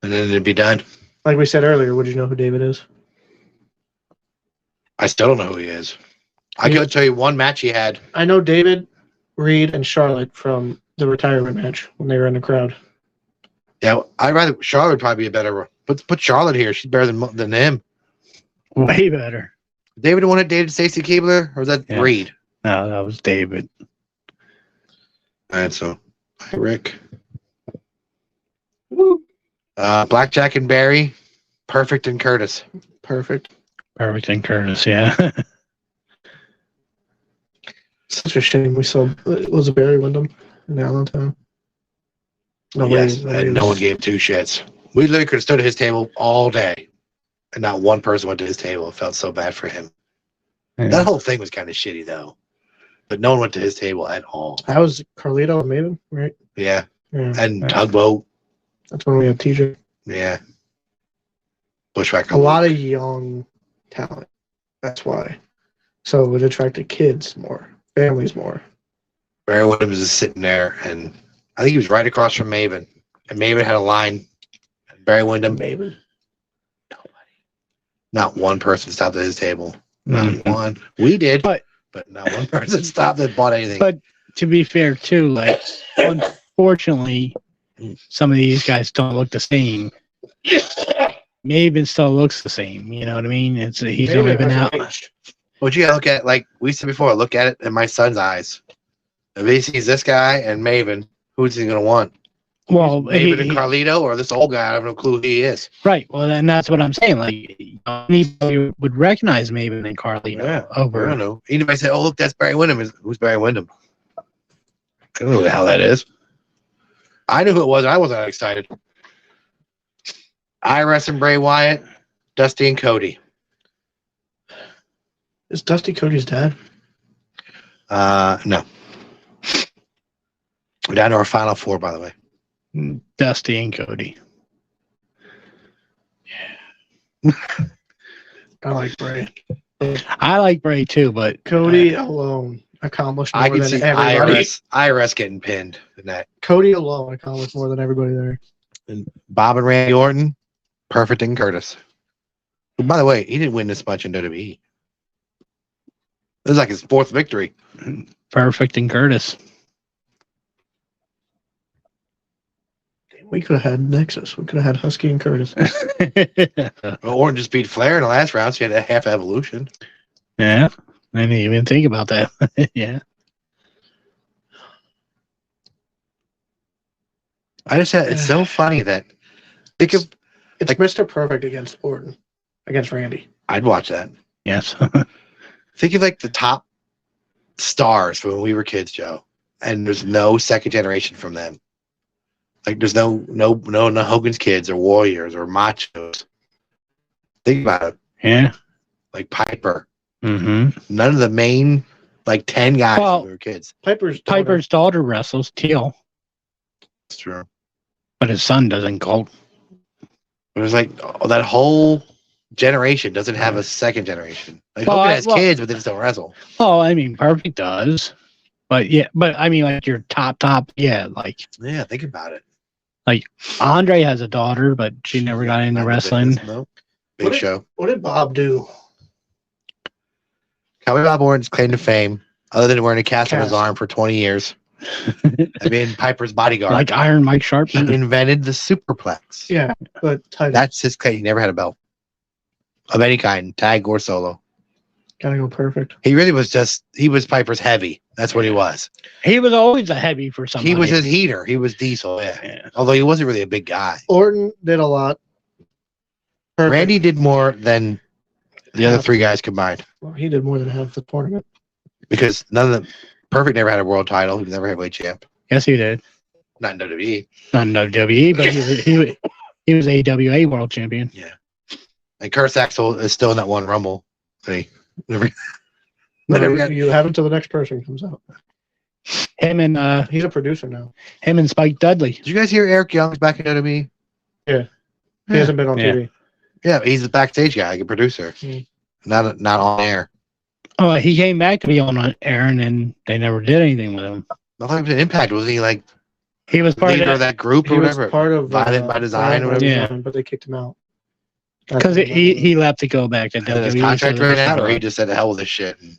and then it'd be done. Like we said earlier, would you know who David is? I still don't know who he is. I can tell you one match he had. I know David, Reed, and Charlotte from the retirement match when they were in the crowd. Yeah, I'd rather Charlotte would probably be a better. Put Charlotte here. She's better than him. Way better. David the one that dated Stacy Keibler, or was that Reed? No, that was David. All right, so hi, Rick. Woo. Blackjack and Barry, Perfect and Curtis. Perfect. Perfect and Curtis, yeah. Such a shame we saw. Was it Barry Windham in Allentown? Yes, and no one gave 2 shits. We literally could have stood at his table all day, and not one person went to his table. It felt so bad for him. Yeah. That whole thing was kind of shitty, though. But no one went to his table at all. That was Carlito and Maven, right? Yeah, Yeah. and Tugboat. That's when we had TJ. Yeah. Bushwhacker. A lot of young talent. That's why. So it attracted kids more, families more. Barry Windham was just sitting there, and I think he was right across from Maven. And Maven had a line. Barry Windham, Maybe. not one person stopped at his table. Not Mhm. one. We did, But- but not one person stopped and bought anything. But to be fair, too, like unfortunately, some of these guys don't look the same. Maven still looks the same. You know what I mean? He's only been out. What you gotta look at, like we said before, look at it in my son's eyes. If he sees this guy and Maven, who's he gonna want? Well, Maven and Carlito, or this old guy? I have no clue who he is. right. Well, then that's what I'm saying. Like anybody would recognize Maven and Carlito I over. don't know. Anybody say, "Oh, look, that's Barry Windham." Who's Barry Windham? I don't know who the hell that is. I knew who it was. I wasn't that excited. IRS and Bray Wyatt, Dusty and Cody. Is Dusty Cody's dad? No. We're down to our final four, by the way. Dusty and Cody. I like Bray. I like Bray too, but Cody alone accomplished I more can than see everybody. IRS getting pinned in that. Cody alone accomplished more than everybody there. And Bob and Randy Orton, Perfect and Curtis. Who, by the way, he didn't win this much in WWE. This is like his fourth victory. Perfect and Curtis. We could have had Nexus. We could have had Husky and Curtis. Well, Orton just beat Flair in the last round, so he had a half evolution. Yeah, I didn't even think about that. Yeah. I just had, it's so funny that think of, It's like- Mr. Perfect against Orton, against Randy. I'd watch that. Yes. Think of like the top stars from when we were kids, Joe, and there's no second generation from them. Like there's no Hogan's Kids or Warriors or Machos. Think about it. Yeah. Like Piper. Mm-hmm. None of the main like 10 guys Well, when we were kids. Piper's daughter wrestles Teal, That's true. but his son doesn't go. It was like that whole generation doesn't have a second generation. Like Well, Hogan has well- kids, but they just don't wrestle. Oh, I mean, Perfect does. But yeah, but I mean, like your top, yeah, like Yeah, think about it. Andre has a daughter, but she never got into Not the wrestling. business, no. Big What show. What did Bob do? Cowboy Bob Orton's claim to fame, other than wearing a cast on his Cast. arm for 20 years, I mean, Piper's bodyguard. Like Iron Mike Sharp. He invented the superplex. Yeah, but title. That's his claim. He never had a belt of any kind, tag or solo. Gotta go Perfect. He really was he was Piper's heavy. That's what he was. He was always a heavy for somebody. He was his heater. He was Diesel, yeah. Yeah. Although he wasn't really a big guy. Orton did a lot. Perfect. Randy did more than the other three guys combined Well, he did more than half the tournament. because none of them. Perfect never had a world title. He was never heavyweight champ. Yes, he did. Not in WWE. Not in WWE, but he was AWA world champion. And Kurt Axel is still in that one Rumble. He never, never got- You have until the next person comes out. Him and He's a producer now. Spike Dudley. Did you guys hear Eric Young's back in WWE? He hasn't been on Yeah. TV. Yeah, he's a backstage guy, like a producer, Hmm. not on air. Oh, he came back to be on air, and then they never did anything with him. I thought he was an Impact. Was he like He was part leader of of that that group He or was whatever? part of Violent by Design or Violent by whatever. Design, but they kicked him out. because he left to go back to And his WWE. contract so ran there's- out, or he just said, "The hell with this shit." And,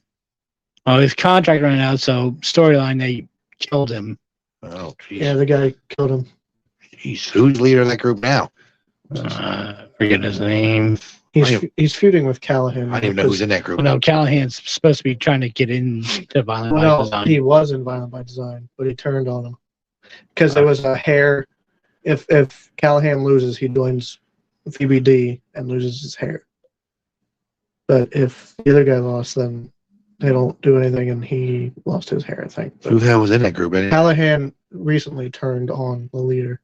Oh, his contract ran out, so storyline they killed him. oh, jeez. Yeah, the guy killed him. Who's leader of that group now? Forget his name. He's feuding with Callahan. I don't even know who's in that group. Well, no, Callahan's supposed to be trying to get into Violent by Well, Design. he was in Violent by Design, but he turned on him because there was a hair. If Callahan loses, he joins VBD and loses his hair. But if the other guy lost, then they don't do anything, and he lost his hair, I think. Who the hell was in that group? Callahan recently turned on the leader.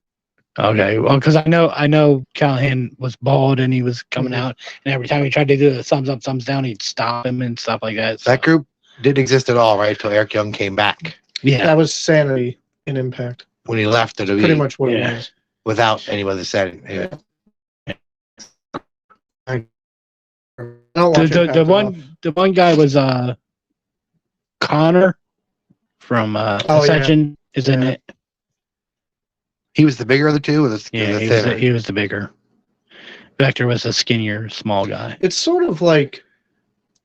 Okay, well, because I know Callahan was bald and he was coming Mhm. out, and every time he tried to do the thumbs up, thumbs down, he'd stop him and stuff like that. That group didn't exist at all, right? Until Eric Young came back yeah, That was Sanity in Impact. when he left the Pretty WWE much what Yeah. it was. without anyone that said it. I don't watch Impact The enough. one guy was Connor from Ascension is in it. He was the bigger of the two, or the thinner? He was the bigger. Vector was a skinnier, small guy. It's sort of like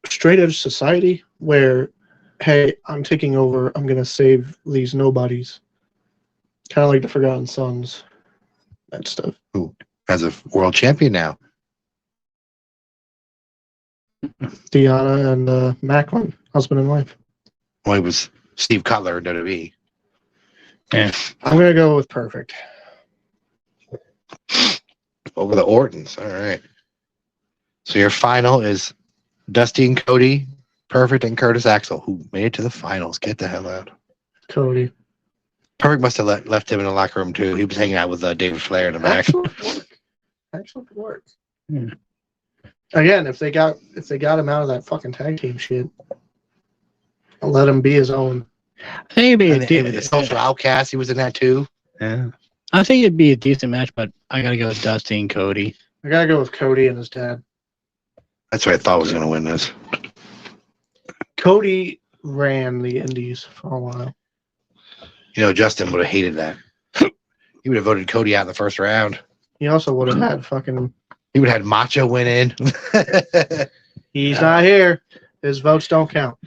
Straight Edge Society, where, hey, I'm taking over. I'm gonna save these nobodies. Kind of like the Forgotten Sons, that stuff. Who as a world champion now? Deanna and Macklin, husband and wife. Well, he was Steve Cutler in WWE. Yeah. I'm gonna go with Perfect. Over the Ortons. All right. So your final is Dusty and Cody, Perfect, and Curtis Axel, who made it to the finals. Get the hell out. Cody. Perfect must have left him in the locker room too. He was hanging out with David Flair in the back. Excellent work. Yeah. Again, if they got him out of that fucking tag team shit, I'll let him be his own. I think it'd be The Social Outcast, he was in that too. Yeah. I think it'd be a decent match, but I gotta go with Dusty and Cody. I gotta go with Cody and his dad. That's what I thought was going to win this. Cody ran the Indies for a while. You know, Justin would have hated that. He would have voted Cody out in the first round. He also would have had fucking. He would have had Macho win in. He's not here. His votes don't count.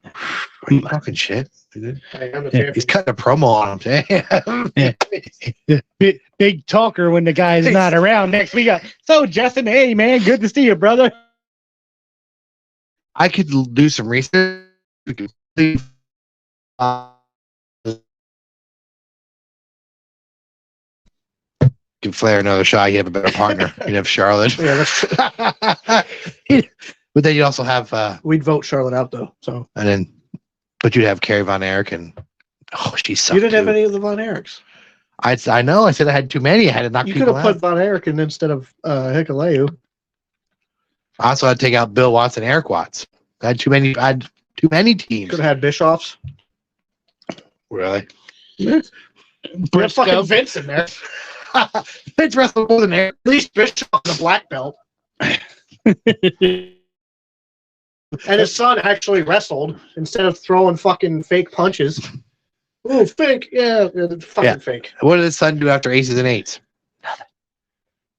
Are you talking shit? He's cutting a promo on him. Big talker when the guy's not around. Next we got Justin. Hey man, good to see you, brother. I could do some research. We could give Flair another shot. You have a better partner. You'd have Charlotte. Yeah, that's true. But then you also have we'd vote Charlotte out though. So but you'd have Kerry Von Erich and she sucked. You didn't have too. any of the Von Erichs. I know. I said I had too many. I had to knock You people could have out. put Von Erich in instead of Hikuleo. I also had to take out Bill Watts and Eric Watts. I had too many teams. Could have had Bischoffs. Really? Put fucking Vince in there. Vince wrestled more than Eric. At least Bischoff is a black belt. And his son actually wrestled instead of throwing fucking fake punches. Oh, fake. Yeah, fucking fake. What did his son do after Aces and Eights? Nothing.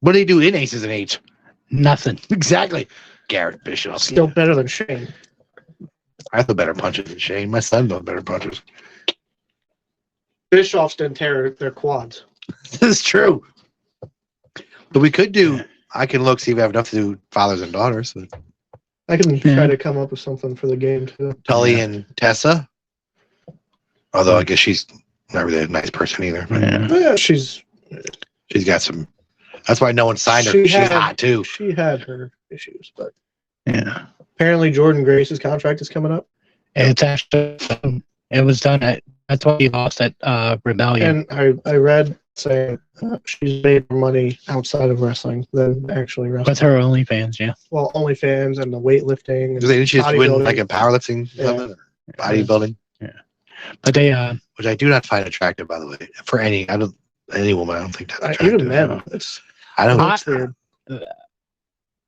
What did he do in Aces and Eights? Nothing. Exactly. Garrett Bischoff. Still better than Shane. I throw better punches than Shane. My son does better punches. Bischoffs didn't tear their quads. This is true. But we could do, I can look, see if we have enough to do fathers and daughters. So. I can try to come up with something for the game, too. Tully and Tessa. Although I guess she's not really a nice person either. Yeah, she's got some. That's why no one signed her. She's hot, too. She had her issues, but yeah. Apparently Jordan Grace's contract is coming up. It's actually, it was done that's why he lost at Rebellion. And I read saying she's made more money outside of wrestling than actually wrestling. With her OnlyFans, yeah. Well, OnlyFans and the weightlifting. Didn't she just win like a powerlifting something? Or bodybuilding? Yeah. But they which I do not find attractive, by the way. For any woman, I don't think that's attractive. Even men. I don't know. It's weird.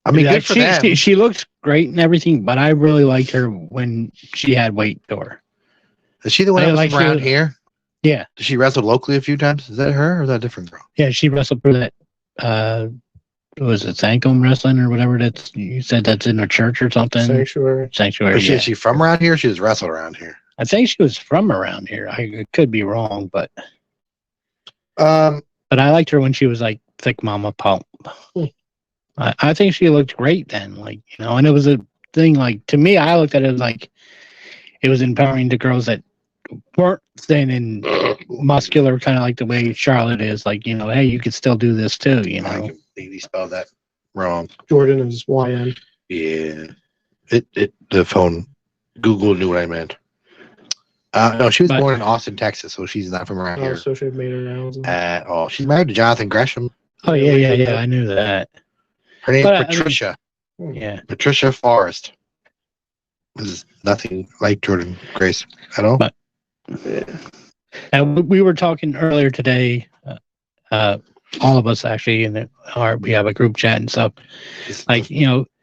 I mean, good for them. She looks great and everything, but I really liked her when she had weight to her. Is she the one that was from around here? Yeah. Did she wrestle locally a few times? Is that her or is that a different girl? Yeah, she wrestled for that was it Sankum Wrestling or whatever you said that's in a church or something? Sanctuary. Is she from around here or she was wrestled around here? I think she was from around here. I could be wrong, but I liked her when she was like thick mama pump. I think she looked great then, and it was a thing to me, I looked at it like it was empowering the girls that weren't thin and muscular, kind of like the way Charlotte is, hey, you could still do this too, I completely spelled that wrong. Jordan is YN. Yeah. The phone, Google knew what I meant. No, she was born in Austin, Texas, so she's not from around here. So she made her rounds. At all. She's married to Jonathan Gresham. Oh, yeah, I knew that. Her name's Patricia. Yeah. Patricia Forrest. This is nothing like Jordan Grace at all. But, and we were talking earlier today, all of us actually, we have a group chat and stuff.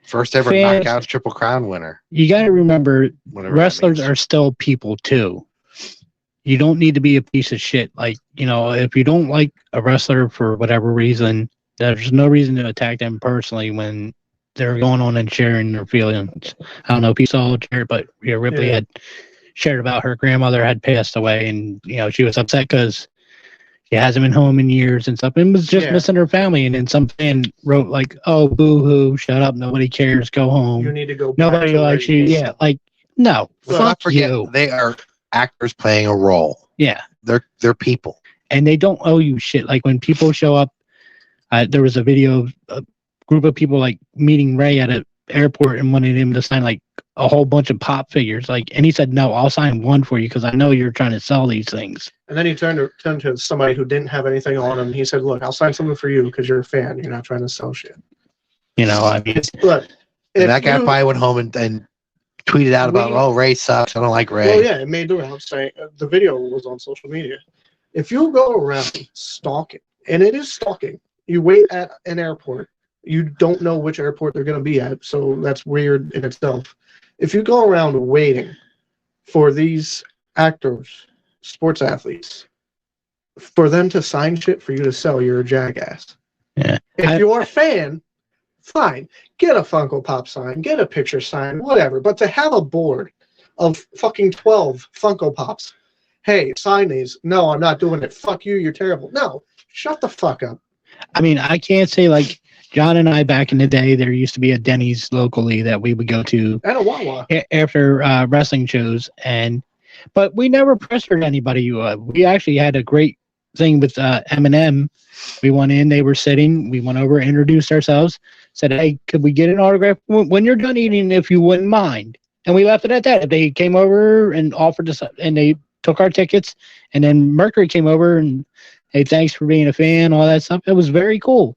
First ever Fans- Knockouts Triple Crown winner. You got to remember, Whatever that wrestlers means. are still people too. You don't need to be a piece of shit. Like, you know, if you don't like a wrestler for whatever reason, there's no reason to attack them personally when they're going on and sharing their feelings. I don't know if you saw it, but Ripley Yeah. had shared about her grandmother had passed away, and you know she was upset because she hasn't been home in years and stuff, and was just Yeah. missing her family. And then some fan wrote like, "Oh, boo hoo, shut up, nobody cares, go You home, need to go. nobody back to likes where you." came Yeah, from. like no, Let's not fuck forget you. they are actors playing a role. Yeah, They're people. and they don't owe you shit. Like when people show up, there was a video of a group of people like meeting Ray at an airport and wanted him to sign like a whole bunch of pop figures. Like, and he said, "No, I'll sign one for you because I know you're trying to sell these things." And then he turned to somebody who didn't have anything on him. He said, "Look, I'll sign something for you because you're a fan. You're not trying to sell shit." You know, I mean, Look, And if that guy you- probably went home and tweeted out about, We- "Oh, Ray sucks. I don't like Ray." Well, yeah, it made the rounds. Saying the video was on social media. If you go around stalking, and it is stalking, you wait at an airport. You don't know which airport they're going to be at, so that's weird in itself. If you go around waiting for these actors, sports athletes, for them to sign shit for you to sell, you're a jackass. Yeah. If you're a fan, fine. Get a Funko Pop sign, get a picture sign, whatever. But to have a board of fucking 12 Funko Pops, hey, sign these. No, I'm not doing it. Fuck you, you're terrible. No, shut the fuck up. I mean, I can't say like John and I back in the day. There used to be a Denny's locally that we would go to And a Wawa. after wrestling shows, but we never pressured anybody. We actually had a great thing with Eminem. We went in, they were sitting. We went over, introduced ourselves, said, "Hey, could we get an autograph when you're done eating, if you wouldn't mind?" And we left it at that. If they came over and offered us, and they took our tickets, and then Mercury came over and, "Hey, thanks for being a fan," all that stuff. It was very cool.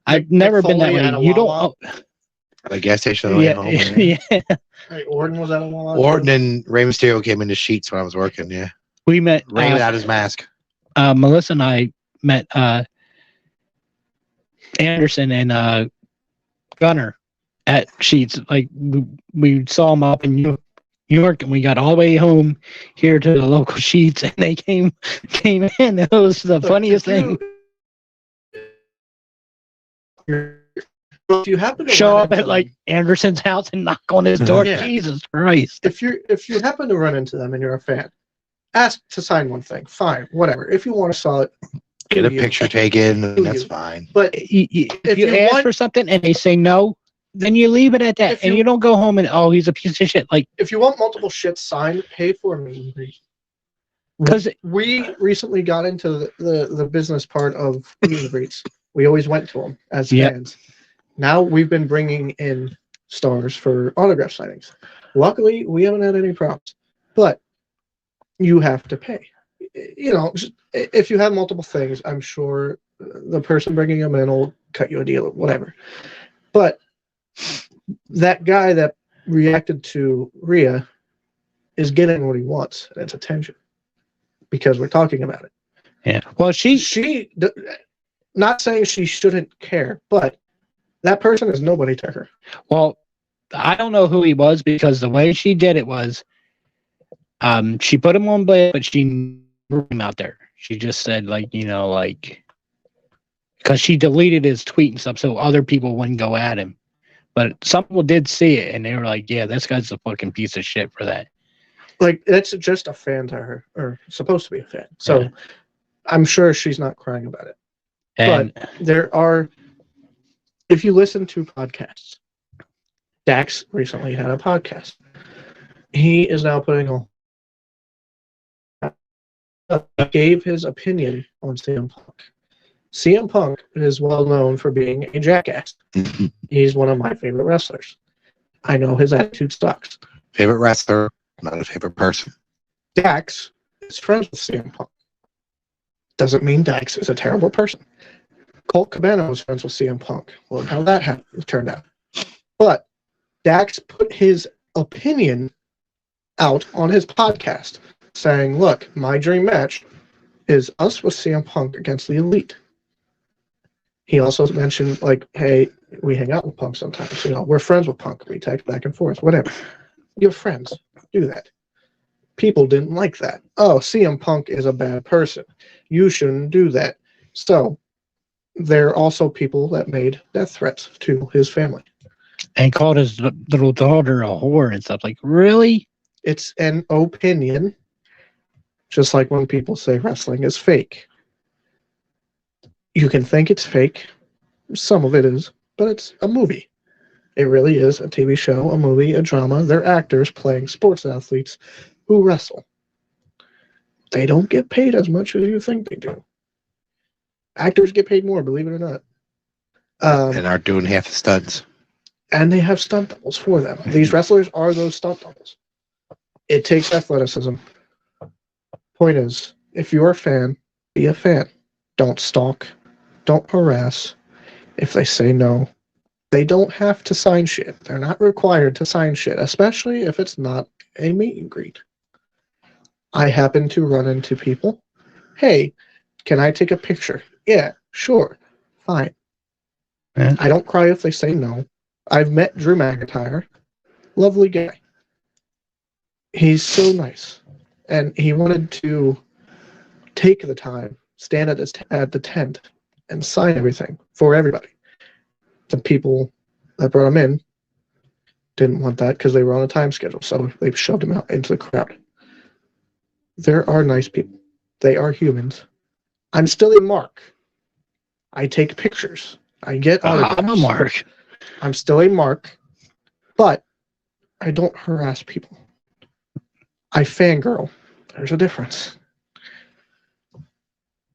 I've never been that Foley way. at a You don't. Wawa? At a gas station on the way Yeah, home. yeah. Hey, Orton was at a Wawa. Orton and Rey Mysterio came into Sheets when I was working. Yeah, We met. Ray without his mask. Melissa and I met Anderson and Gunner at Sheets. Like we saw them up in New York, and we got all the way home here to the local Sheets, and they came in. It was the funniest thing. If you happen to Show run up at into like them- Anderson's house and knock on his door. Yeah. Jesus Christ! if you happen to run into them and you're a fan, ask to sign one thing. Fine, whatever. If you want to sell it, Get a do you. picture taken, and Do that's you. fine. But If you you ask want- for something and they say no, then you leave it at that, If and you- you don't go home and, "Oh, he's a piece of shit." Like, if you want multiple shit signed, pay for a meet and greet. because We recently got into the business part of meet and greets. We always went to them as Yep. fans. Now we've been bringing in stars for autograph signings. Luckily, we haven't had any problems, but you have to pay. You know, if you have multiple things, I'm sure the person bringing them in will cut you a deal or whatever. But that guy that reacted to Rhea is getting what he wants, and it's attention, because we're talking about it. yeah. Well, Not saying she shouldn't care, but that person is nobody to her. Well, I don't know who he was, because the way she did it was, she put him on blast, but she never put him out there. She just said, like, you know, like, because she deleted his tweet and stuff so other people wouldn't go at him. But some people did see it, and they were like, "Yeah, this guy's a fucking piece of shit for that." Like, that's just a fan to her, or supposed to be a fan. So Yeah. I'm sure she's not crying about it. And There are, if you listen to podcasts, Dax recently had a podcast. He is now putting on, gave his opinion on CM Punk. CM Punk is well known for being a jackass. He's one of my favorite wrestlers. I know his attitude sucks. Favorite wrestler, not a favorite person. Dax is friends with CM Punk. Doesn't mean Dax is a terrible person. Colt Cabana was friends with CM Punk. Well, how that turned out. But Dax put his opinion out on his podcast, saying, "Look, my dream match is us with CM Punk against the Elite." He also mentioned, like, hey, We hang out with Punk sometimes. We're friends with Punk. We text back and forth, whatever. You're friends. Do that. People didn't like that. Oh, CM Punk is a bad person. You shouldn't do that. So there are also people that made death threats to his family. And called his little daughter a whore and stuff. Like, really? It's an opinion, just like when people say wrestling is fake. You can think it's fake. Some of it is, but it's a movie. It really is a TV show, a movie, a drama. They're actors playing sports athletes who wrestle. They don't get paid as much as you think they do. Actors get paid more, believe it or not. And are doing half the stunts. And they have stunt doubles for them. These wrestlers are those stunt doubles. It takes athleticism. Point is, if you're a fan, be a fan. Don't stalk. Don't harass. If they say no, they don't have to sign shit. They're not required to sign shit, especially if it's not a meet and greet. I happen to run into people. Hey, can I take a picture? Yeah, sure. Fine. Yeah. I don't cry if they say no. I've met Drew McIntyre. Lovely guy. He's so nice. And he wanted to take the time, stand at the tent, and sign everything for everybody. The people that brought him in didn't want that because they were on a time schedule, so they shoved him out into the crowd. There are nice people. They are humans. I'm still a mark. I take pictures. I get autographs. I'm a mark. I'm still a mark, but I don't harass people. I fangirl. There's a difference.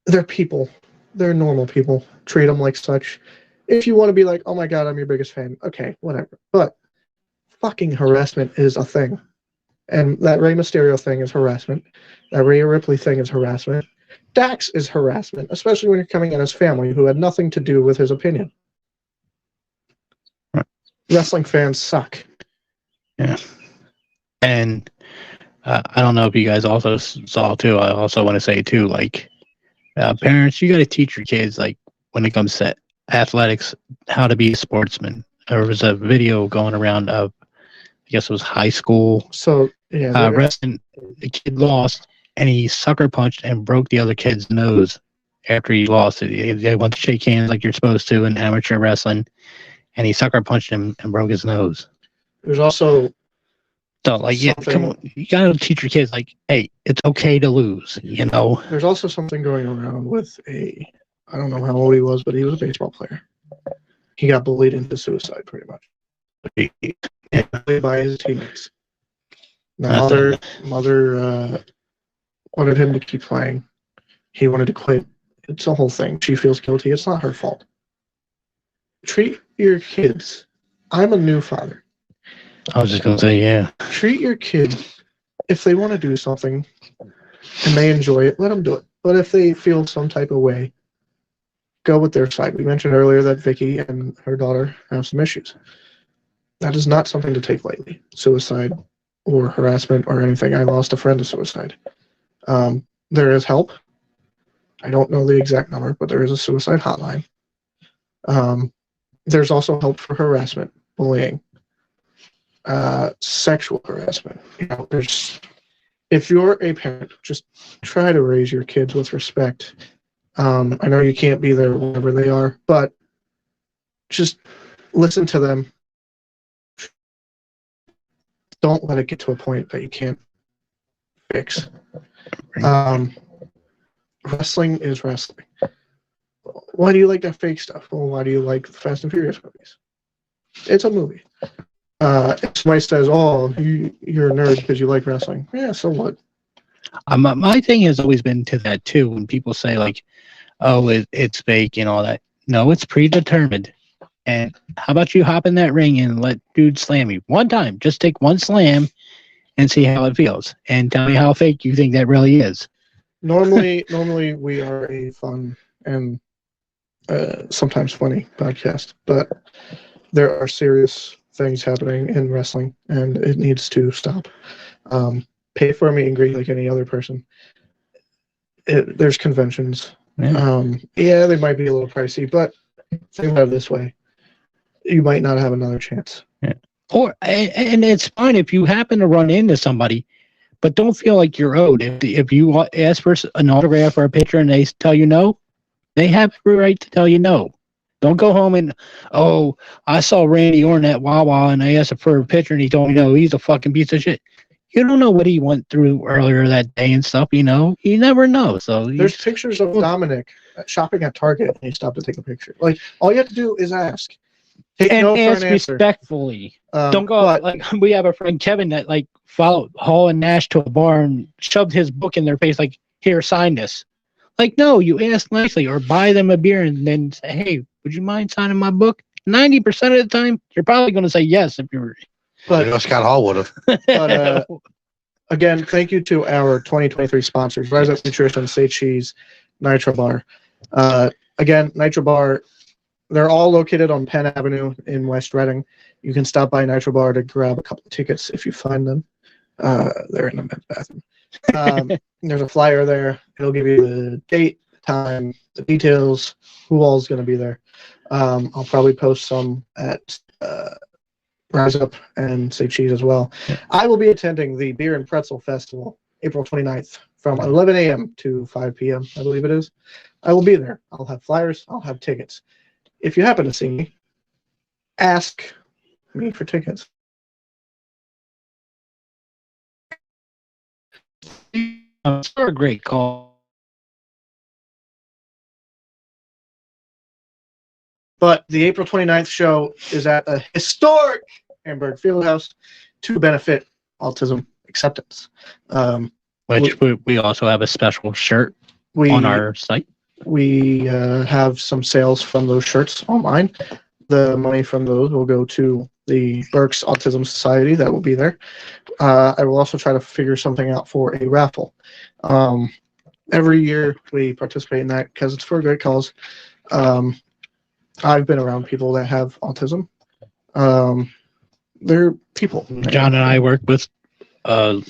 They're people. They're normal people. Treat them like such. If you want to be like, oh my God, I'm your biggest fan, okay, whatever. But fucking harassment is a thing. And that Rey Mysterio thing is harassment. That Rhea Ripley thing is harassment. Dax is harassment, especially when you're coming at his family who had nothing to do with his opinion. Right. Wrestling fans suck. Yeah. And I don't know if you guys also saw too. I also want to say too, like parents, you got to teach your kids, like when it comes to athletics, how to be a sportsman. There was a video going around of, I guess it was high school. So yeah, wrestling. The kid lost, and he sucker punched and broke the other kid's nose after he lost it. They went to shake hands like you're supposed to in amateur wrestling, and he sucker punched him and broke his nose. There's also so like, yeah, come on, you gotta teach your kids like, hey, it's okay to lose, you know. There's also something going around with I don't know how old he was, but he was a baseball player. He got bullied into suicide, pretty much, by his teammates. The mother wanted him to keep playing. He wanted to quit. It's a whole thing. She feels guilty. It's not her fault. Treat your kids. I'm a new father. I was just gonna say, yeah. Treat your kids. If they want to do something and they enjoy it, let them do it. But if they feel some type of way, go with their side. We mentioned earlier that Vicky and her daughter have some issues. That is not something to take lightly. Suicide or harassment or anything. I lost a friend to suicide. There is help. I don't know the exact number, but there is a suicide hotline. There's also help for harassment, bullying, sexual harassment. If you're a parent, just try to raise your kids with respect. I know you can't be there whenever they are, but just listen to them. Don't let it get to a point that you can't fix. Wrestling is wrestling. Why do you like that fake stuff? Well, why do you like the Fast and Furious movies? It's a movie. If somebody says, oh, you're a nerd because you like wrestling. Yeah, so what? My thing has always been to that too. When people say like, oh, it's fake and all that. No, it's predetermined. And how about you hop in that ring and let dude slam you one time? Just take one slam and see how it feels. And tell me how fake you think that really is. Normally we are a fun and sometimes funny podcast, but there are serious things happening in wrestling, and it needs to stop. Pay for a meet and greet like any other person. There's conventions. Yeah. They might be a little pricey, but think about it this way. you might not have another chance. Yeah. And it's fine if you happen to run into somebody, but don't feel like you're owed. If you ask for an autograph or a picture and they tell you no, they have every right to tell you no. Don't go home and, oh, I saw Randy Orton at Wawa and I asked him for a picture and he told me no, he's a fucking piece of shit. You don't know what he went through earlier that day and stuff, you know? You never know. So there's pictures of Dominic shopping at Target and he stopped to take a picture. Like, all you have to do is ask. Take and no for ask an answer. respectfully. Don't go like we have a friend Kevin that like followed Hall and Nash to a bar and shoved his book in their face like, here, sign this. Like, no, you ask nicely or buy them a beer and then say, hey, would you mind signing my book? 90% of the time, you're probably going to say yes if you're. But Scott Hall would have. But again, thank you to our 2023 sponsors: Rise Up Nutrition, Say Cheese, Nitro Bar. Again, Nitro Bar. They're all located on Penn Avenue in West Reading. You can stop by Nitro Bar to grab a couple of tickets if you find them. They're in the men's bathroom. There's a flyer there. It'll give you the date, time, the details, who all's going to be there. I'll probably post some at Rise Up and Say Cheese as well. I will be attending the Beer and Pretzel Festival April 29th from 11 a.m. to 5 p.m., I believe it is. I will be there. I'll have flyers. I'll have tickets. If you happen to see me, ask me for tickets. It's a great call. But the April 29th show is at a historic Hamburg Fieldhouse to benefit autism acceptance. Which we also have a special shirt on our site. We have some sales from those shirts online. The money from those will go to the Berks Autism Society that will be there. I will also try to figure something out for a raffle. Every year we participate in that because it's for a great cause. I've been around people that have autism. They're people. John and I work with a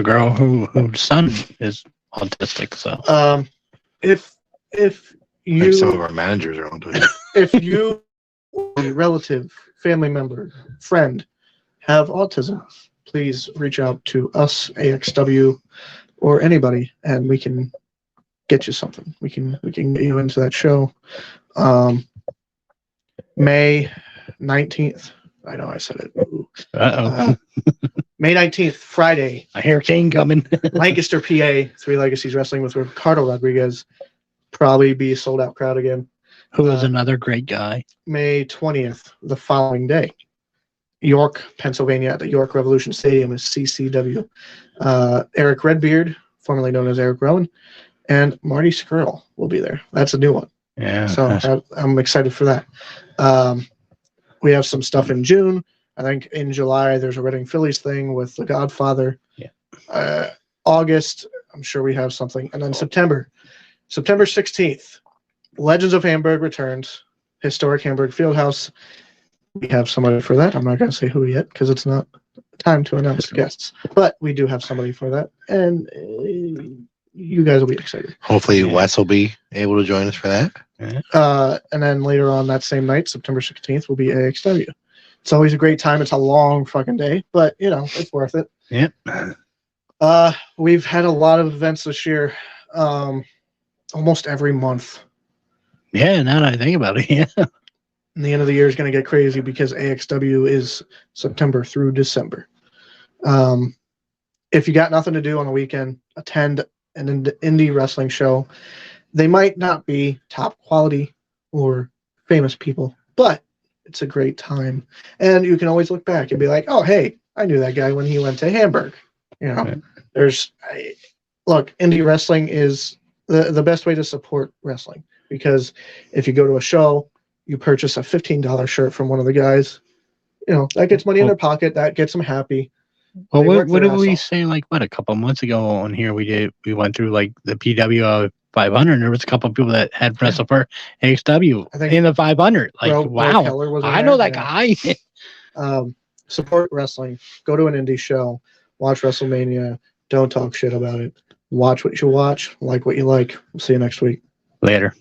girl whose son is autistic. So if you, some of our managers are on Twitter. If you, a relative, family member, friend, have autism, please reach out to us, AXW, or anybody, and we can get you something. We can get you into that show. May 19th. I know I said it. May 19th, Friday. I hear Kane coming. Lancaster, PA, Three Legacies Wrestling with Ricardo Rodriguez. Probably be a sold out crowd again. Who is another great guy. May 20th, the following day. York, Pennsylvania, at the York Revolution Stadium is CCW. Eric Redbeard, formerly known as Eric Rowan, and Marty Skrull will be there. That's a new one. Yeah. So I'm excited for that. We have some stuff in June. I think in July there's a Reading Phillies thing with The Godfather. Yeah. August, I'm sure we have something. And then September 16th, Legends of Hamburg returns. Historic Hamburg Fieldhouse. We have somebody for that. I'm not going to say who yet because it's not time to announce guests. But we do have somebody for that. And you guys will be excited. Hopefully Wes will be able to join us for that. And then later on that same night, September 16th, will be AXW. It's always a great time. It's a long fucking day, but, you know, it's worth it. Yeah. We've had a lot of events this year, almost every month. Yeah, now that I think about it, yeah. And the end of the year is going to get crazy because AXW is September through December. If you got nothing to do on the weekend, attend an indie wrestling show. They might not be top quality or famous people, but it's a great time. And you can always look back and be like, oh, hey, I knew that guy when he went to Hamburg. You know, look, indie wrestling is the best way to support wrestling because if you go to a show, you purchase a $15 shirt from one of the guys, you know, that gets money in their pocket. That gets them happy. Well, what did we say? Like, what, a couple months ago on here, we went through like the PW 500. And there was a couple of people that had wrestled for AXW in the 500. Like, wow, I know that guy. Support wrestling. Go to an indie show. Watch WrestleMania. Don't talk shit about it. Watch what you watch. Like what you like. We'll see you next week. Later.